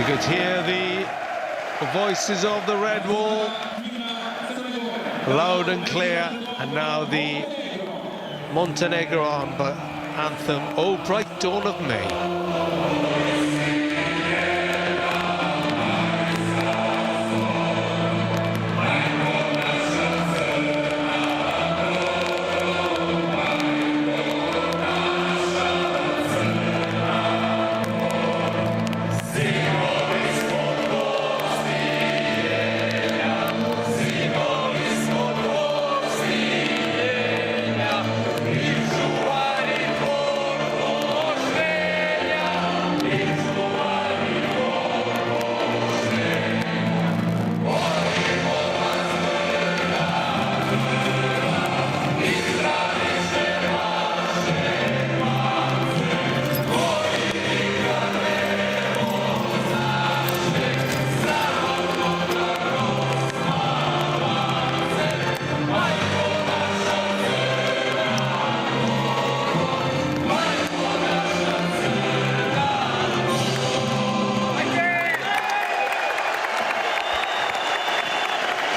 could hear the voices of the Red Wall loud and clear, and now the Montenegro anthem, "Oh Bright Dawn of May."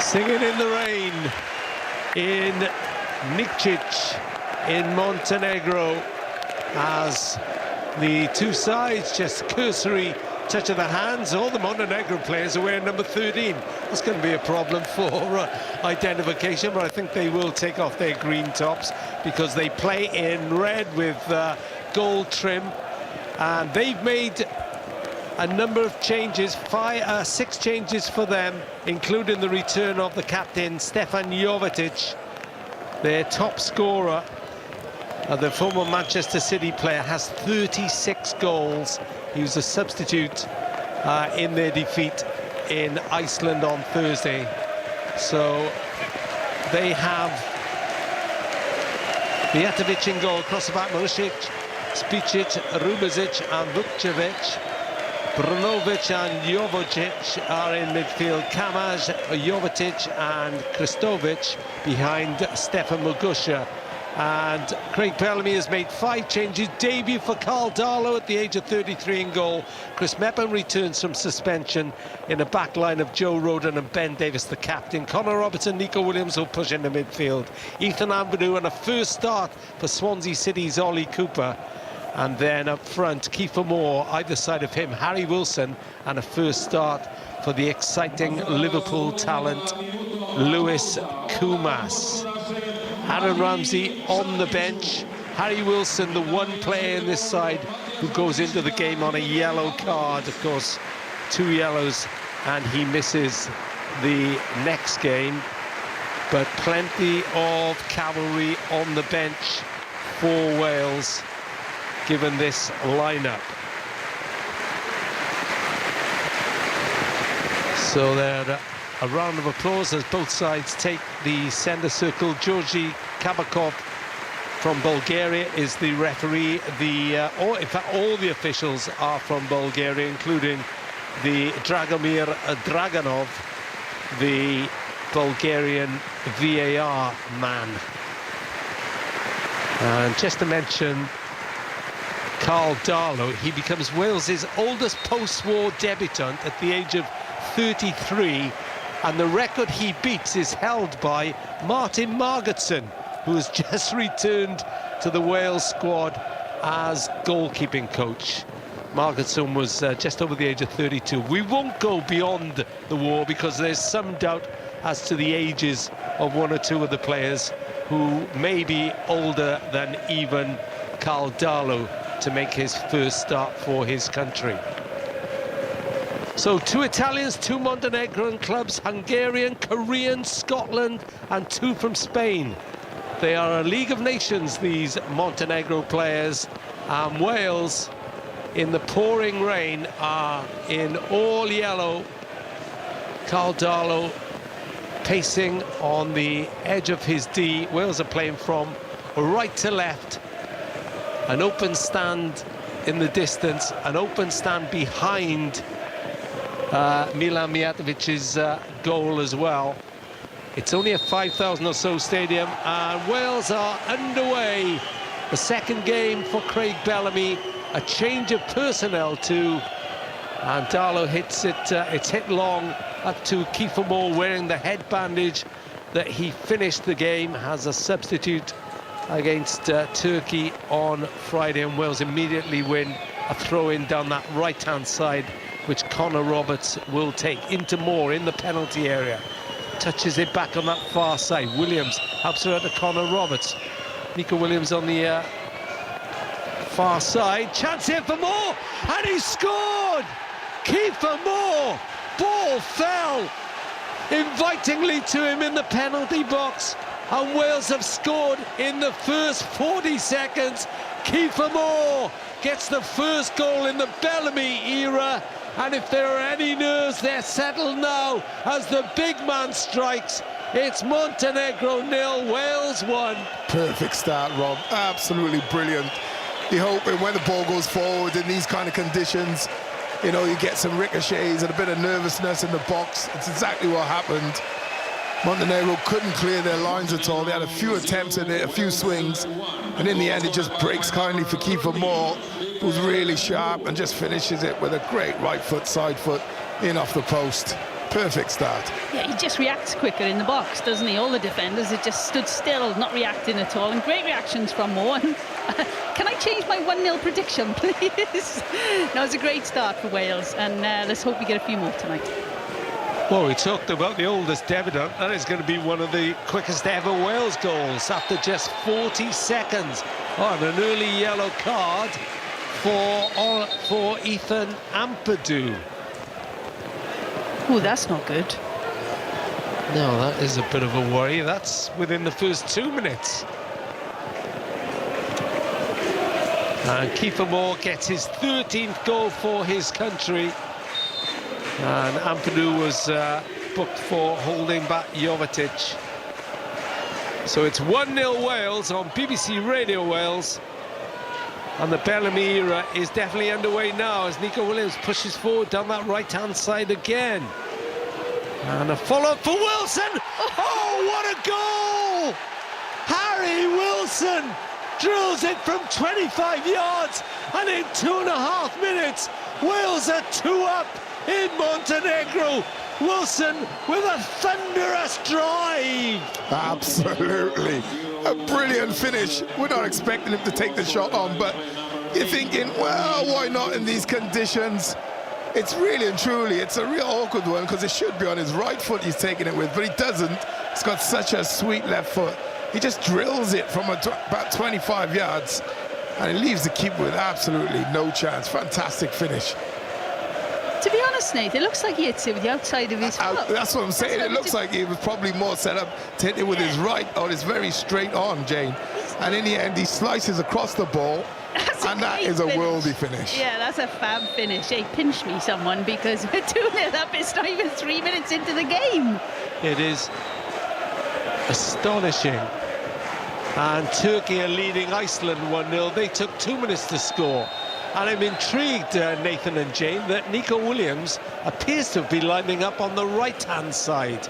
Singing in the rain in Nikšić in Montenegro, as the two sides just cursory touch of the hands. All the Montenegro players are wearing number 13. That's going to be a problem for identification, but I think they will take off their green tops because they play in red with gold trim, and they've made a number of changes, 6 changes for them, including the return of the captain, Stefan Jovetic, their top scorer. The former Manchester City player has 36 goals. He was a substitute in their defeat in Iceland on Thursday. So they have Mijatovic in goal, Krosovac, Marušić, Spicic, Rubezic and Vukcevic. Brunovic and Jovovic are in midfield. Kamaj, Jovetic and Kristovic behind Stefan Mogusha. And Craig Bellamy has made 5 changes. Debut for Carl Darlow at the age of 33 in goal. Chris Mepham returns from suspension in a back line of Joe Rodon and Ben Davis, the captain. Connor Robertson, Nico Williams will push into midfield. Ethan Ampadu and a first start for Swansea City's Ollie Cooper. And then up front, Kiefer Moore, either side of him, Harry Wilson, and a first start for the exciting Liverpool talent, Lewis Koumas. Aaron Ramsey on the bench. Harry Wilson, the one player in this side who goes into the game on a yellow card. Of course, 2 yellows, and he misses the next game. But plenty of cavalry on the bench for Wales, given this lineup. So there, a round of applause as both sides take the centre circle. Georgi Kabakov from Bulgaria is the referee. In fact, all the officials are from Bulgaria, including the Dragomir Draganov, the Bulgarian VAR man. And just to mention Carl Darlow, he becomes Wales's oldest post-war debutant at the age of 33, and the record he beats is held by Martin Margetson, who has just returned to the Wales squad as goalkeeping coach. Margetson was just over the age of 32. We won't go beyond the war because there's some doubt as to the ages of 1 or 2 of the players who may be older than even Carl Darlow to make his first start for his country. So 2 Italians, 2 Montenegrin clubs, Hungarian, Korean, Scotland, and 2 from Spain. They are a League of Nations, these Montenegro players, and Wales, in the pouring rain, are in all yellow. Carl Darlow pacing on the edge of his D. Wales are playing from right to left. An open stand in the distance, an open stand behind Milan Mijatovic's goal as well. It's only a 5,000 or so stadium, and Wales are underway. The second game for Craig Bellamy, a change of personnel to And Darlow hits it, it's hit long up to Kiefer Moore wearing the head bandage that he finished the game as a substitute against Turkey on Friday, and Wales immediately win a throw-in down that right-hand side, which Connor Roberts will take into Moore in the penalty area. Touches it back on that far side. Williams helps her out to Connor Roberts. Nico Williams on the far side. Chance here for Moore, and he scored! Kiefer Moore! Ball fell invitingly to him in the penalty box, and Wales have scored in the first 40 seconds. Kiefer Moore gets the first goal in the Bellamy era, and if there are any nerves, they're settled now as the big man strikes. It's Montenegro 0, Wales 1. Perfect start, Rob. Absolutely brilliant. You're hoping when the ball goes forward in these kind of conditions, you know, you get some ricochets and a bit of nervousness in the box. It's exactly what happened. Montenegro couldn't clear their lines at all. They had a few attempts at it, a few swings, and in the end it just breaks kindly for Kiefer Moore, who's really sharp and just finishes it with a great right foot, side foot, in off the post. Perfect start. Yeah, he just reacts quicker in the box, doesn't he? All the defenders have just stood still, not reacting at all, and great reactions from Moore. Can I change my 1-0 prediction, please? No, it's a great start for Wales, and let's hope we get a few more tonight. Well, we talked about the oldest debutante. That is going to be one of the quickest ever Wales goals after just 40 seconds. Oh, and an early yellow card for Ethan Ampadu. Oh, that's not good. No, that is a bit of a worry. That's within the first 2 minutes. And Kiefer Moore gets his 13th goal for his country. And Ampadu was booked for holding back Jovetic. So it's 1-0 Wales on BBC Radio Wales. And the Bellamy era is definitely underway now as Nico Williams pushes forward down that right-hand side again. And a follow-up for Wilson! Oh, what a goal! Harry Wilson drills it from 25 yards, and in 2.5 minutes, Wales are 2 up in Montenegro. Wilson with a thunderous drive. Absolutely. A brilliant finish. We're not expecting him to take the shot on, but you're thinking, well, why not in these conditions? It's really and truly, it's a real awkward one because it should be on his right foot he's taking it with, but he doesn't. He's got such a sweet left foot. He just drills it from about 25 yards, and it leaves the keeper with absolutely no chance. Fantastic finish. To be honest, Nate, it looks like he hits it with the outside of his foot. That's what I'm saying. It looks like he was probably more set up to hit it with his right or his very straight on, Jane. And in the end, he slices across the ball, and that is a worldy finish. Yeah, that's a fab finish. Hey, pinch me, someone, because we're 2-0 up. It's not even 3 minutes into the game. It is astonishing. And Turkey are leading Iceland 1-0. They took 2 minutes to score. And I'm intrigued, Nathan and Jane, that Nico Williams appears to be lining up on the right-hand side.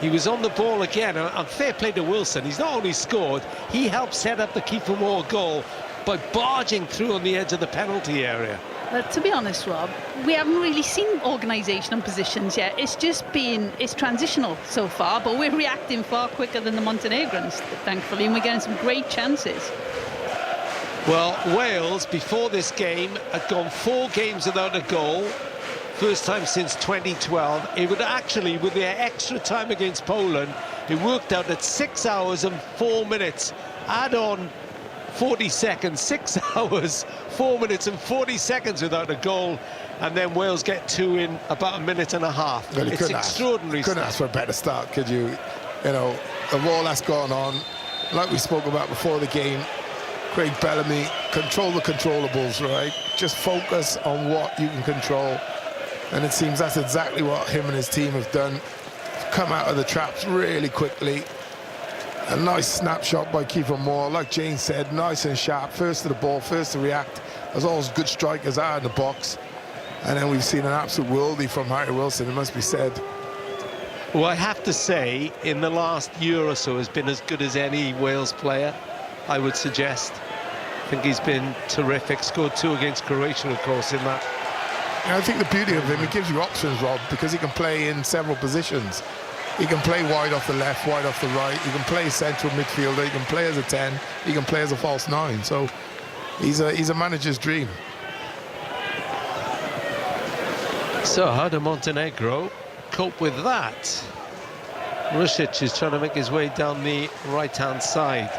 He was on the ball again, and fair play to Wilson. He's not only scored, he helped set up the Kiefer Moore goal by barging through on the edge of the penalty area. To be honest, Rob, we haven't really seen organisation and positions yet. It's transitional so far, but we're reacting far quicker than the Montenegrins, thankfully, and we're getting some great chances. Well, Wales, before this game, had gone 4 games without a goal. First time since 2012. It would actually, with their extra time against Poland, it worked out at 6 hours and 4 minutes. Add on 40 seconds, 6 hours, 4 minutes and 40 seconds without a goal, and then Wales get 2 in about 1.5 minutes. Well, it's extraordinary. Couldn't ask for a better start, could you? You know, of all that's gone on, like we spoke about before the game, Craig Bellamy, control the controllables, right? Just focus on what you can control. And it seems that's exactly what him and his team have done. Come out of the traps really quickly. A nice snapshot by Kiefer Moore. Like Jane said, nice and sharp. First to the ball, first to react. As all good strikers are in the box. And then we've seen an absolute worldie from Harry Wilson, it must be said. Well, I have to say, in the last year or so, has been as good as any Wales player, I would suggest. I think he's been terrific. Scored 2 against Croatia, of course, in that And I think the beauty of him, it gives you options, Rob, because he can play in several positions. He can play wide off the left, wide off the right. He can play central midfielder. He can play as a 10. He can play as a false 9. So he's a manager's dream. So how do Montenegro cope with that? Rusic is trying to make his way down the right-hand side.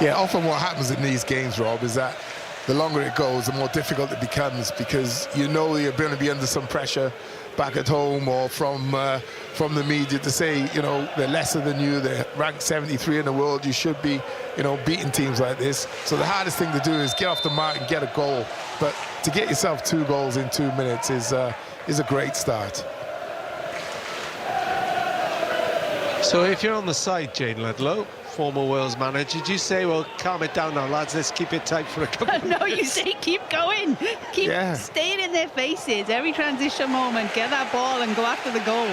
Yeah, often what happens in these games, Rob, is that the longer it goes, the more difficult it becomes, because you know you're going to be under some pressure back at home or from the media to say, you know, they're lesser than you, they're ranked 73 in the world, you should be, you know, beating teams like this. So the hardest thing to do is get off the mark and get a goal. But to get yourself 2 goals in 2 minutes is a great start. So if you're on the side, Jane Ludlow, former Wales manager, did you say, well, calm it down now, lads, let's keep it tight for a couple No, you say keep going. Keep staying in their faces. Every transition moment, get that ball and go after the goal.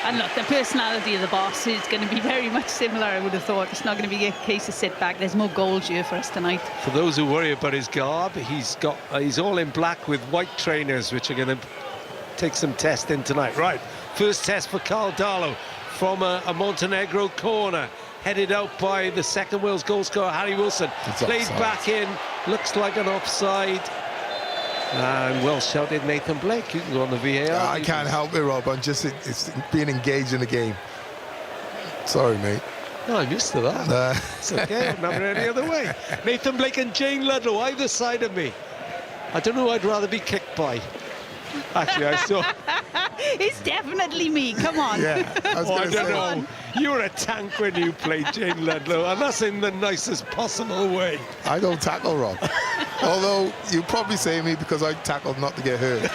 And look, the personality of the boss is going to be very much similar, I would have thought. It's not going to be a case of sit back. There's more goals here for us tonight. For those who worry about his garb, he's all in black with white trainers, which are going to take some testing tonight. Right, first test for Carl Darlow from a Montenegro corner, headed out by the second Wales goal scorer, Harry Wilson. It's played offside. back in, looks like an offside. And well shouted, Nathan Blake. You can go on the VAR. I can't help it, Rob. I'm just it's being engaged in the game. Sorry, mate. No, I'm used to that. It's okay, I'm never any other way. Nathan Blake and Jane Ludlow, either side of me. I don't know who I'd rather be kicked by. Actually, I saw... It's definitely me, come on. Yeah, I was I going to don't say. know. You were a tank when you played, Jane Ludlow, and that's in the nicest possible way. I don't tackle, Rob. Although you probably say me because I tackled not to get hurt.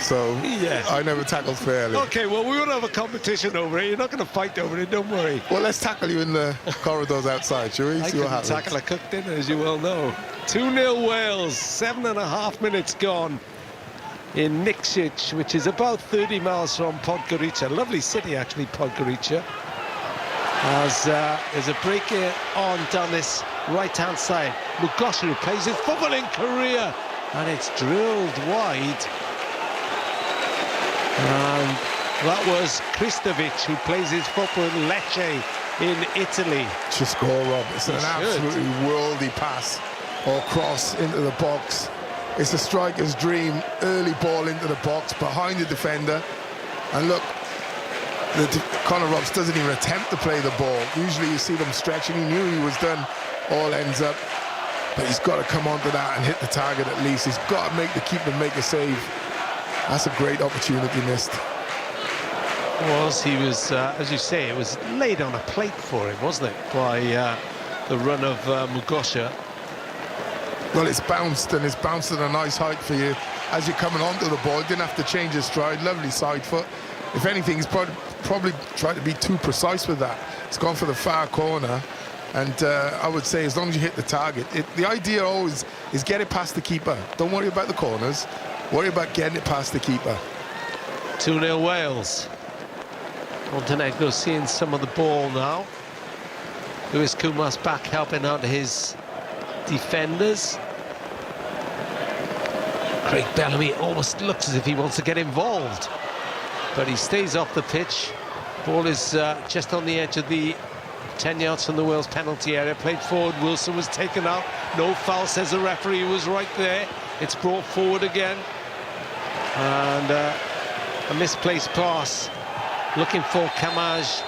So Yeah. I never tackled fairly. Okay, well, we won't have a competition over it. You're not going to fight over it, don't worry. Well, let's tackle you in the corridors outside, shall we? I See what couldn't happens. tackle a cooked dinner, as you well know. 2-0 Wales, 7.5 minutes gone in Nikšić, which is about 30 miles from Podgorica. Lovely city, actually, Podgorica. As there's a break on down this right-hand side. Mugosha, who plays his football in Korea, and it's drilled wide. And that was Kristovic, who plays his football in Lecce in Italy. Should score, Rob. It's an should. absolutely worldy pass or cross into the box. It's a striker's dream. Early ball into the box behind the defender. And look, Connor Roberts doesn't even attempt to play the ball. Usually you see them stretching. He knew he was done. All ends up. But he's got to come onto that and hit the target at least. He's got to make the keeper make a save. That's a great opportunity missed. He was, as you say, it was laid on a plate for him, wasn't it, by the run of Mugosha. Well, it's bounced, and it's bounced at a nice height for you. As you're coming onto the ball, didn't have to change his stride. Lovely side foot. If anything, he's probably tried to be too precise with that. It's gone for the far corner. And I would say, as long as you hit the target, the idea always is get it past the keeper. Don't worry about the corners. Worry about getting it past the keeper. 2-0 Wales. Montenegro seeing some of the ball now. Luis Kumas back helping out his defenders. Craig Bellamy almost looks as if he wants to get involved, but he stays off the pitch. Ball is just on the edge of the 10 yards from the Wales penalty area. Played forward, Wilson was taken out. No foul, says the referee, who was right there. It's brought forward again. And a misplaced pass, looking for Kamaj,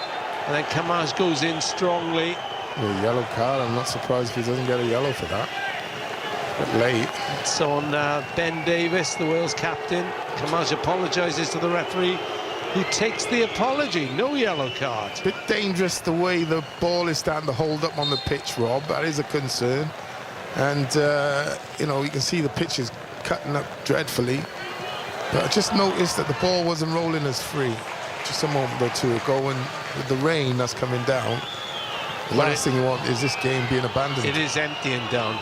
and then Kamaj goes in strongly. A yellow card. I'm not surprised if he doesn't get a yellow for that. But late. It's on Ben Davis, the Wales captain. Kamaj apologises to the referee, who takes the apology. No yellow card. Bit dangerous the way the ball is starting to hold up on the pitch, Rob. That is a concern. And, you know, you can see the pitch is cutting up dreadfully. But I just noticed that the ball wasn't rolling as free just a moment or two ago, and with the rain that's coming down, the last thing you want is this game being abandoned. It is emptying down.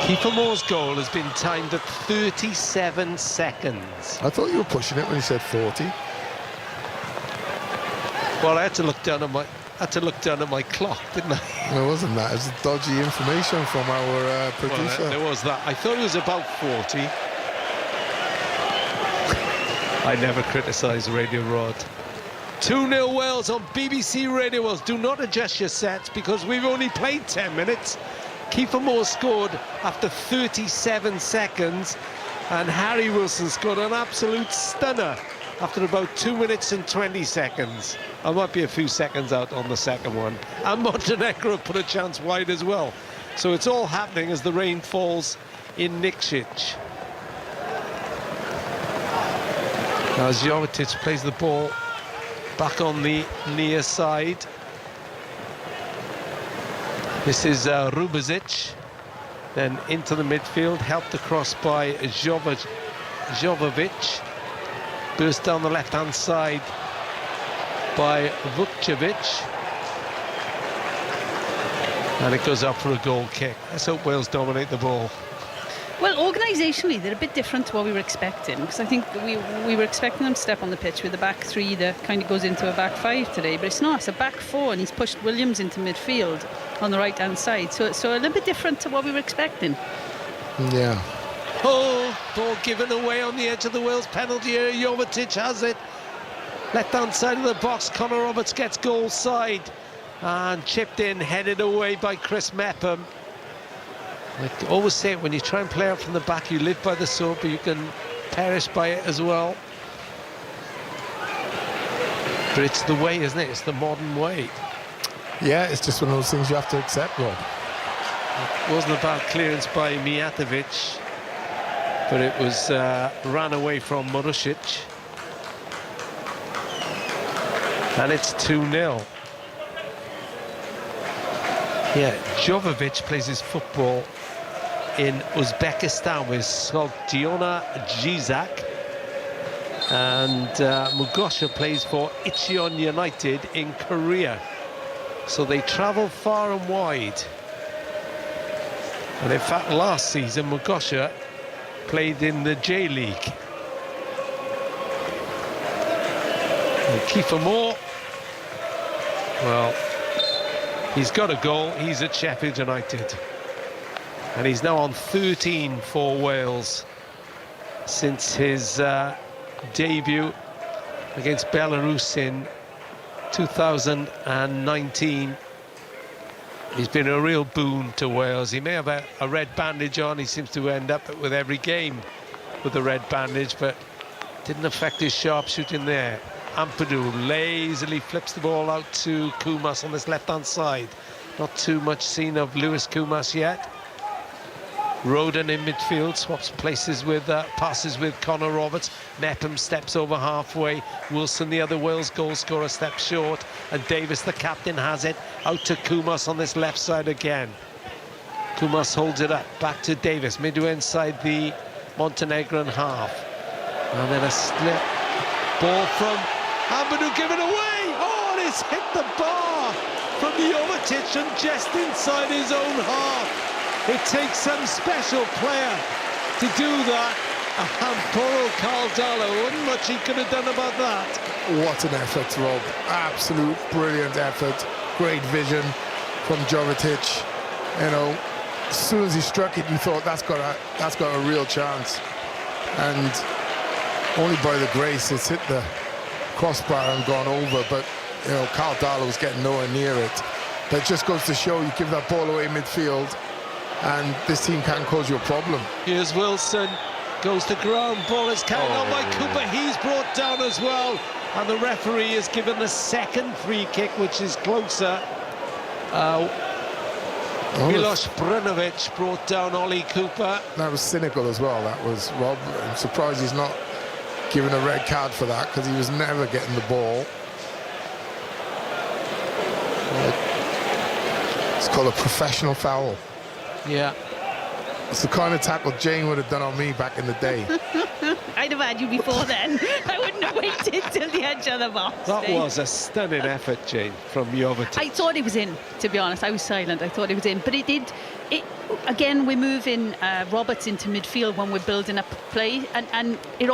Kiefer Moore's goal has been timed at 37 seconds. I thought you were pushing it when you said 40. Well, I had to look down at my had to look down at my clock, didn't I? No, it wasn't that. It was dodgy information from our producer. Well, there was that. I thought it was about 40. I never criticise Radio Rod. 2-0 Wales on BBC Radio Wales. Do not adjust your sets because we've only played 10 minutes. Kiefer Moore scored after 37 seconds, and Harry Wilson scored an absolute stunner after about 2 minutes and 20 seconds. I might be a few seconds out on the second one. And Montenegro put a chance wide as well. So it's all happening as the rain falls in Nikšić. As Jovetic plays the ball back on the near side. This is Rubezic. Then into the midfield, helped across by Jovovic. Burst down the left-hand side by Vukcevic. And it goes up for a goal kick. Let's hope Wales dominate the ball. Well, organisationally, they're a bit different to what we were expecting, because I think we were expecting them to step on the pitch with a back three that kind of goes into a back five today, but it's not. It's a back four, and he's pushed Williams into midfield on the right-hand side. So a little bit different to what we were expecting. Yeah. Oh, ball given away on the edge of the Wales penalty area. Jovetic has it. Left-hand side of the box, Connor Roberts gets goal side. And chipped in, headed away by Chris Mepham. I always say it, when you try and play out from the back, you live by the sword, but you can perish by it as well. But it's the way, isn't it? It's the modern way. Yeah, it's just one of those things you have to accept, Rob. It wasn't a bad clearance by Mijatovic, but it was ran away from Marusic. And it's 2-0. Yeah, Jovovic plays his football in Uzbekistan with Sogdiona Jizak, and Mugosha plays for Icheon United in Korea. So they travel far and wide. And in fact, last season Mugosha played in the J-League. And Kiefer Moore, well, he's got a goal. He's at Sheffield United. And he's now on 13 for Wales since his debut against Belarus in 2019. He's been a real boon to Wales. He may have a red bandage on. He seems to end up with every game with a red bandage, but didn't affect his sharp shooting there. Ampadu lazily flips the ball out to Kumas on this left-hand side. Not too much seen of Lewis Kumas yet. Roden in midfield, swaps places with passes with Connor Roberts. Mepham steps over halfway. Wilson, the other Wales goal scorer, steps short. And Davis, the captain, has it out to Kumas on this left side again. Kumas holds it up, back to Davis, midway inside the Montenegrin half. And then a slip. Ball from Ampadu given away. Oh, and it's hit the bar from Jovetic and just inside his own half. It takes some special player to do that. And poor Caldalo, wasn't much he could have done about that. What an effort, Rob. Absolute brilliant effort. Great vision from Jovetic. You know, as soon as he struck it, you thought that's got a real chance. And only by the grace it's hit the crossbar and gone over, but you know, Caldalo was getting nowhere near it. But it just goes to show you give that ball away midfield and this team can't cause you a problem. Here's Wilson, goes to ground, ball is carried on by Cooper, he's brought down as well, and the referee is given the second free kick, which is closer. Milos Brunovic brought down Ollie Cooper. That was cynical as well, that was, Rob. I'm surprised he's not given a red card for that, because he was never getting the ball. It's called a professional foul. Yeah. It's the kind of tackle Jane would have done on me back in the day. I'd have had you before then. I wouldn't have waited till the edge of the box. That was a stunning effort, Jane, from Jovetic. I thought it was in, to be honest. I was silent. I thought it was in. But it did... again, we're moving Roberts into midfield when we're building up play, and it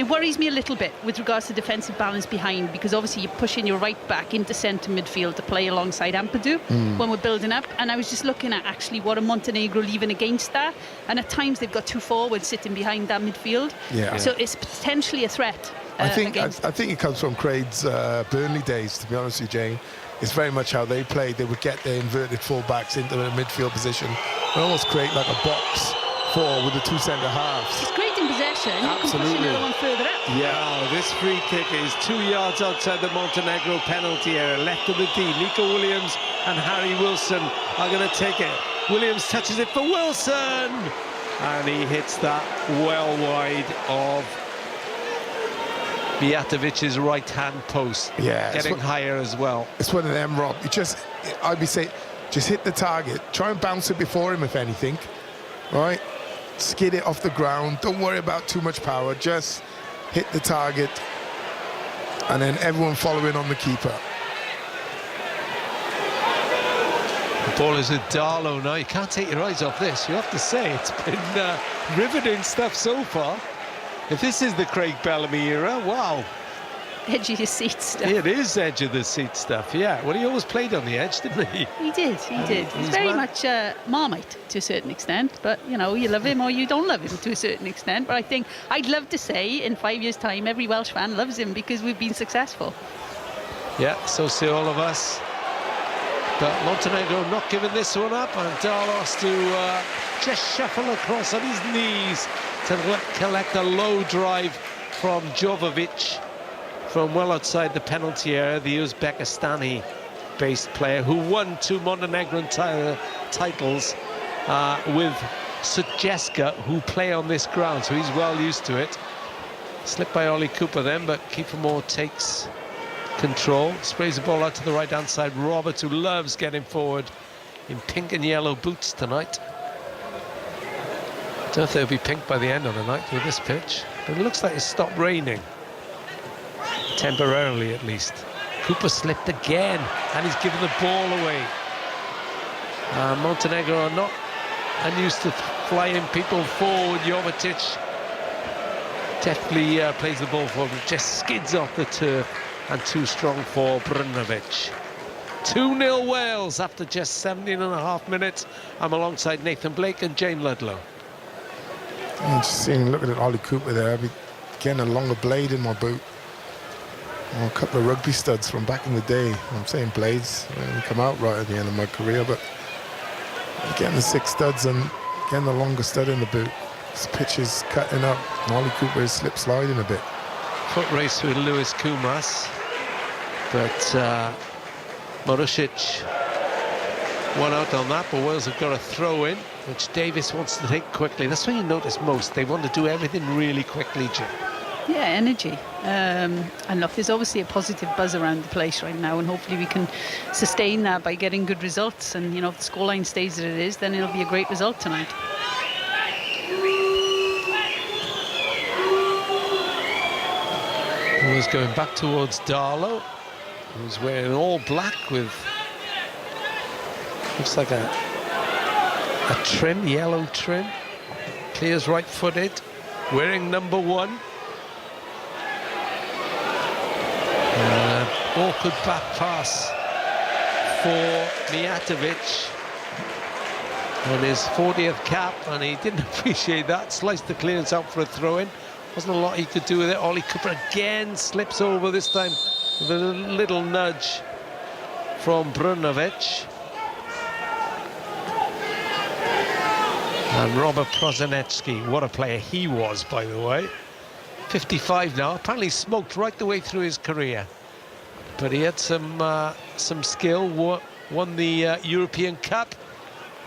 worries me a little bit with regards to defensive balance behind, because obviously you're pushing your right back into centre midfield to play alongside Ampadu when we're building up. And I was just looking at actually what a Montenegro leaving against that, and at times they've got 2 forwards sitting behind that midfield. Yeah. So it's potentially a threat. I think it comes from Craig's Burnley days, to be honest with you, Jane. It's very much how they played. They would get their inverted full-backs into the midfield position and almost create like a box 4 with the 2 centre halves. It's great in possession. Absolutely. You can push another one further up. Yeah, this free kick is 2 yards outside the Montenegro penalty area. Left of the D. Nico Williams and Harry Wilson are going to take it. Williams touches it for Wilson, and he hits that well wide of Mijatovic's right-hand post. Yeah, getting higher as well. It's one of them, Rob. I'd be saying, just hit the target. Try and bounce it before him, if anything. Right? Skid it off the ground. Don't worry about too much power. Just hit the target, and then everyone following on the keeper. The ball is with Darlow now. You can't take your eyes off this. You have to say it's been riveting stuff so far. If this is the Craig Bellamy era, wow. Edge of your seat stuff. It is edge of the seat stuff, yeah. Well, he always played on the edge, didn't he? He did. He's very much Marmite to a certain extent, but, you know, you love him or you don't love him to a certain extent. But I think I'd love to say in 5 years' time, every Welsh fan loves him because we've been successful. Yeah, so say all of us. But Montenegro not giving this one up, and Darlos to just shuffle across on his knees to collect a low drive from Jovovic from well outside the penalty area, the Uzbekistani-based player who won 2 Montenegrin titles with Sutjeska, who play on this ground, so he's well used to it. Slipped by Ollie Cooper then, but Kiefer Moore takes control, sprays the ball out to the right-hand side. Roberts, who loves getting forward in pink and yellow boots tonight. Don't know if they'll be pink by the end of the night with this pitch, but it looks like it's stopped raining. Temporarily, at least. Cooper slipped again, and he's given the ball away. Montenegro are not unused to flying people forward. Jovetic deftly plays the ball forward, just skids off the turf, and too strong for Brnovic. 2-0 Wales after just 17.5 minutes. I'm alongside Nathan Blake and Jane Ludlow. I'm just seeing, looking at Ollie Cooper there. I'll be getting a longer blade in my boot. Oh, a couple of rugby studs from back in the day. I'm saying blades. They didn't come out right at the end of my career, but getting the 6 studs and getting the longer stud in the boot. This pitch is cutting up, and Ollie Cooper is slip sliding a bit. Foot race with Lewis Kumas, but Marusic won out on that, but Wales have got a throw in, which Davis wants to take quickly. That's what you notice most. They want to do everything really quickly, Jim. Yeah, energy. And look, there's obviously a positive buzz around the place right now, and hopefully we can sustain that by getting good results. And, you know, if the scoreline stays as it is, then it'll be a great result tonight. Who's going back towards Darlow, who's wearing all black with, looks like a trim, yellow trim. Clears right-footed, wearing number 1. Awkward back pass for Mijatovic on his 40th cap, and he didn't appreciate that. Sliced the clearance out for a throw-in. Wasn't a lot he could do with it. Ollie Cooper again slips over, this time with a little nudge from Brnovic. And Robert Prozanecki, what a player he was, by the way. 55 now, apparently smoked right the way through his career. But he had some skill, won the European Cup.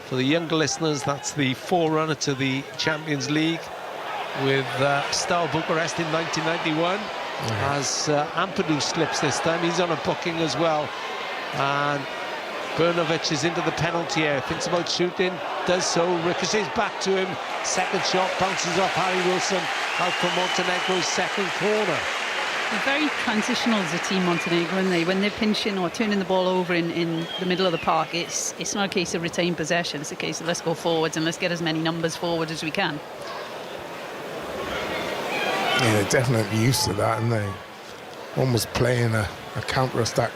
For the younger listeners, that's the forerunner to the Champions League with Steaua Bucharest in 1991. As Ampadu slips this time, he's on a booking as well. And Brnovic is into the penalty area, thinks about shooting, does so, ricochets back to him. Second shot bounces off Harry Wilson out for Montenegro's second corner. They're very transitional as a team, Montenegro, and when they're pinching or turning the ball over in the middle of the park, it's not a case of retain possession. It's a case of let's go forwards and let's get as many numbers forward as we can. Yeah, they're definitely used to that, and they almost playing a counter-attack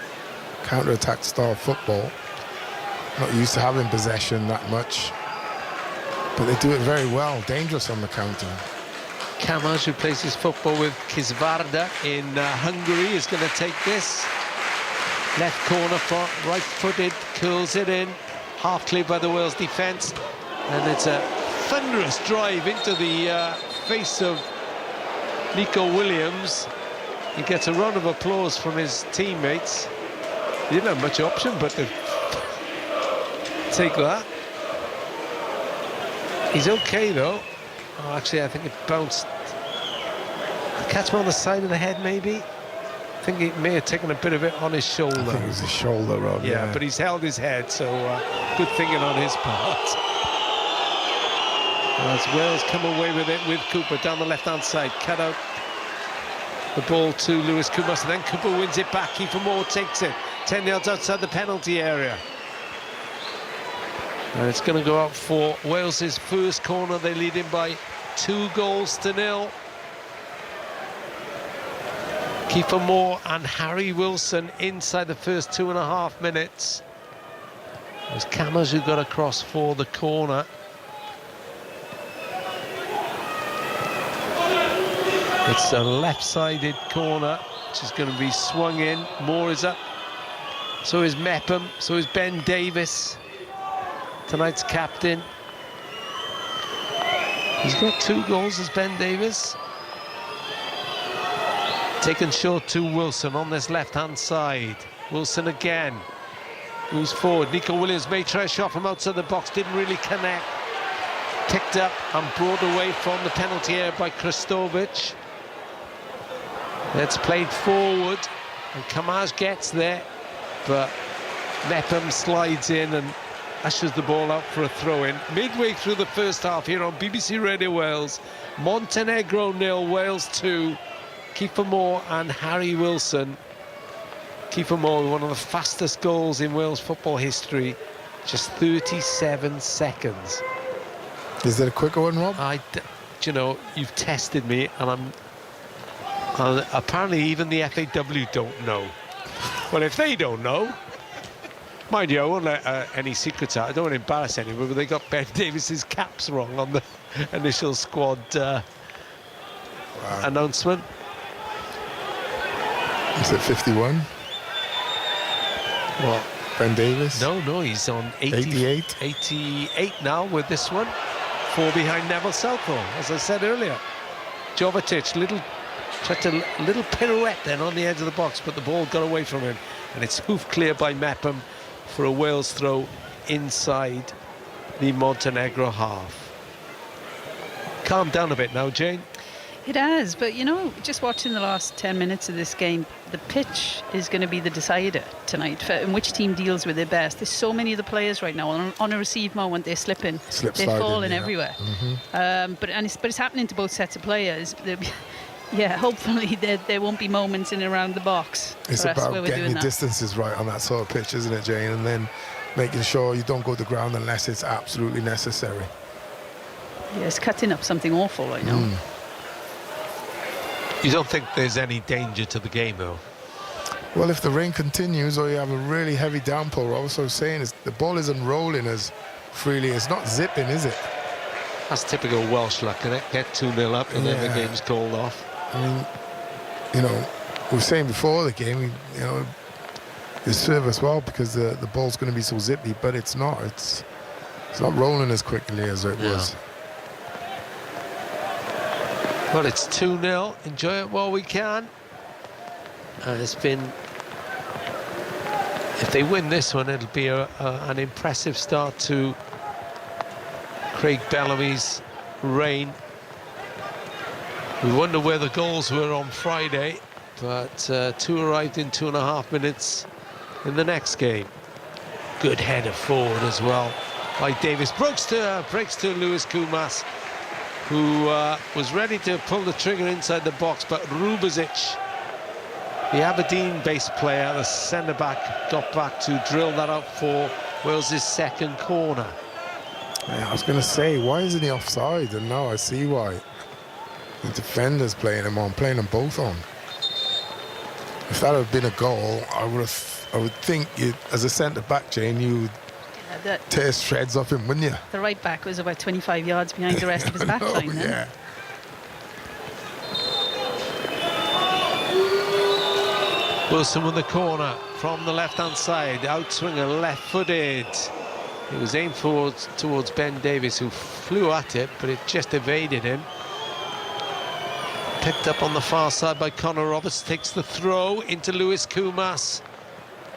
style football. Not used to having possession that much, but they do it very well. Dangerous on the counter. Kamaz, who plays his football with Kisvarda in Hungary, is going to take this. Left corner, right-footed, curls it in. Half cleared by the Wales defence. And it's a thunderous drive into the face of Nico Williams. He gets a round of applause from his teammates. He didn't have much option but to take that. He's okay though. Oh, actually, I think it bounced. Catch him on the side of the head, maybe. I think he may have taken a bit of it on his shoulder. I think it was his shoulder, Rob. Yeah, but he's held his head, so good thinking on his part. As Wales come away with it with Cooper down the left-hand side, cut out the ball to Lewis Kumas, and then Cooper wins it back. Kiefer Moore takes it 10 yards outside the penalty area. And it's going to go out for Wales's first corner. They lead him by 2-0. Kiefer Moore and Harry Wilson inside the first 2.5 minutes. It was Kamaz who got across for the corner. It's a left-sided corner, which is going to be swung in. Moore is up. So is Mepham. So is Ben Davis, tonight's captain. He's got 2 goals as Ben Davis. Taken short to Wilson on this left-hand side. Wilson again. Moves forward. Nico Williams may try a shot from outside the box. Didn't really connect. Picked up and brought away from the penalty area by Kristovic. It's played forward. And Kamaz gets there. But Mepham slides in and ushers the ball out for a throw-in. Midway through the first half here on BBC Radio Wales. Montenegro 0, Wales 2. Kiefer Moore and Harry Wilson. Kiefer Moore, one of the fastest goals in Wales football history. Just 37 seconds. Is that a quicker one, Rob? You know, you've tested me, and apparently even the FAW don't know. Well, if they don't know, mind you, I won't let any secrets out. I don't want to embarrass anyone, but they got Ben Davis's caps wrong on the initial squad announcement. Is it 51? What? Ben Davis? No, he's on 88? 88 now with this one. 4 behind Neville Southall, as I said earlier. Jovetic, tried a little pirouette then on the edge of the box, but the ball got away from him, and it's hoofed clear by Mepham for a Wales throw inside the Montenegro half. Calm down a bit now, Jane. It has, but you know, just watching the last 10 minutes of this game, the pitch is going to be the decider tonight for in which team deals with it best. There's so many of the players right now on a receive moment, they're slipping, they're falling everywhere. But it's happening to both sets of players. Yeah, hopefully there won't be moments in and around the box. It's about getting your distances right on that sort of pitch, isn't it, Jane? And then making sure you don't go to the ground unless it's absolutely necessary. Yeah, it's cutting up something awful right now. You don't think there's any danger to the game, though? Well, if the rain continues or you have a really heavy downpour, what I was saying is the ball isn't rolling as freely. It's not zipping, is it? That's typical Welsh luck, isn't it? Get 2-0 up and then the game's called off. I mean, you know, we were saying before the game, you know, it served us well because the ball's going to be so zippy, but it's not. It's not rolling as quickly as it was. Well, it's 2-0. Enjoy it while we can. And it's been... If they win this one, it'll be an impressive start to Craig Bellamy's reign. We wonder where the goals were on Friday, but 2 arrived in 2.5 minutes in the next game. Good header forward as well by Davis. Breaks to Lewis Kumas, who was ready to pull the trigger inside the box, but Rubezic The Aberdeen-based player, the centre-back, got back to drill that out for Wales' second corner. Yeah, I was going to say, why isn't he offside? And now I see why. The defender's playing them both on. If that had been a goal, I would think you, as a centre-back, Jane, you would tear shreds off him, wouldn't you? The right back was about 25 yards behind the rest of his back line. Yeah. Wilson with the corner from the left-hand side, outswinger left-footed. It was aimed towards Ben Davies, who flew at it, but it just evaded him. Picked up on the far side by Connor Roberts, takes the throw into Lewis Kumas,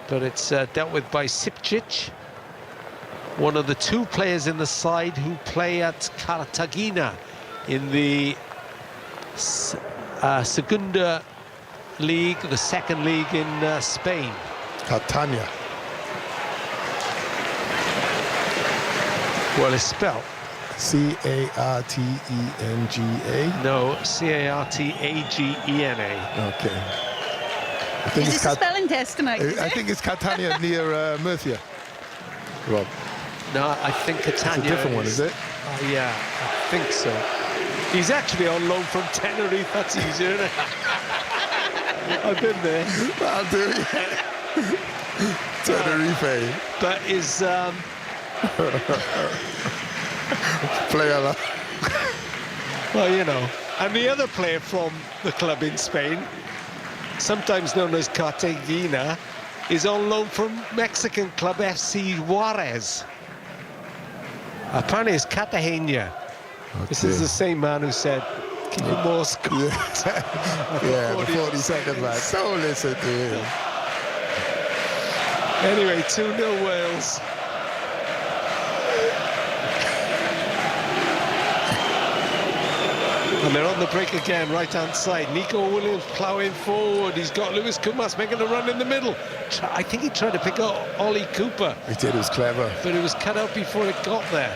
but it's dealt with by Sipcic, one of the two players in the side who play at Cartagena in the Segunda League, the second league in Spain. Catania. Well, it's spelled C-A-R-T-E-N-G-A. no, C-A-R-T-A-G-E-N-A. Okay. I think Is this a spelling test tonight? I think it's Catania near Murcia. Rob. No, I think Catania. It's a different one, is it? Yeah, I think so. He's actually on loan from Tenerife. That's easier, isn't it? I've been there. I'll do it. Tenerife. But his player. well, you know, and the other player from the club in Spain, sometimes known as Cartagena, is on loan from Mexican club FC Juarez. Apparently it's Cartagena. Okay. This is the same man who said, keep it more score. Yeah, the 40 seconds man. Don't listen to him. Anyway, 2-0 Wales. And they're on the break again, right-hand side. Nico Williams ploughing forward. He's got Lewis Kumas making a run in the middle. I think he tried to pick up Ollie Cooper. He did, it was clever. But it was cut out before it got there.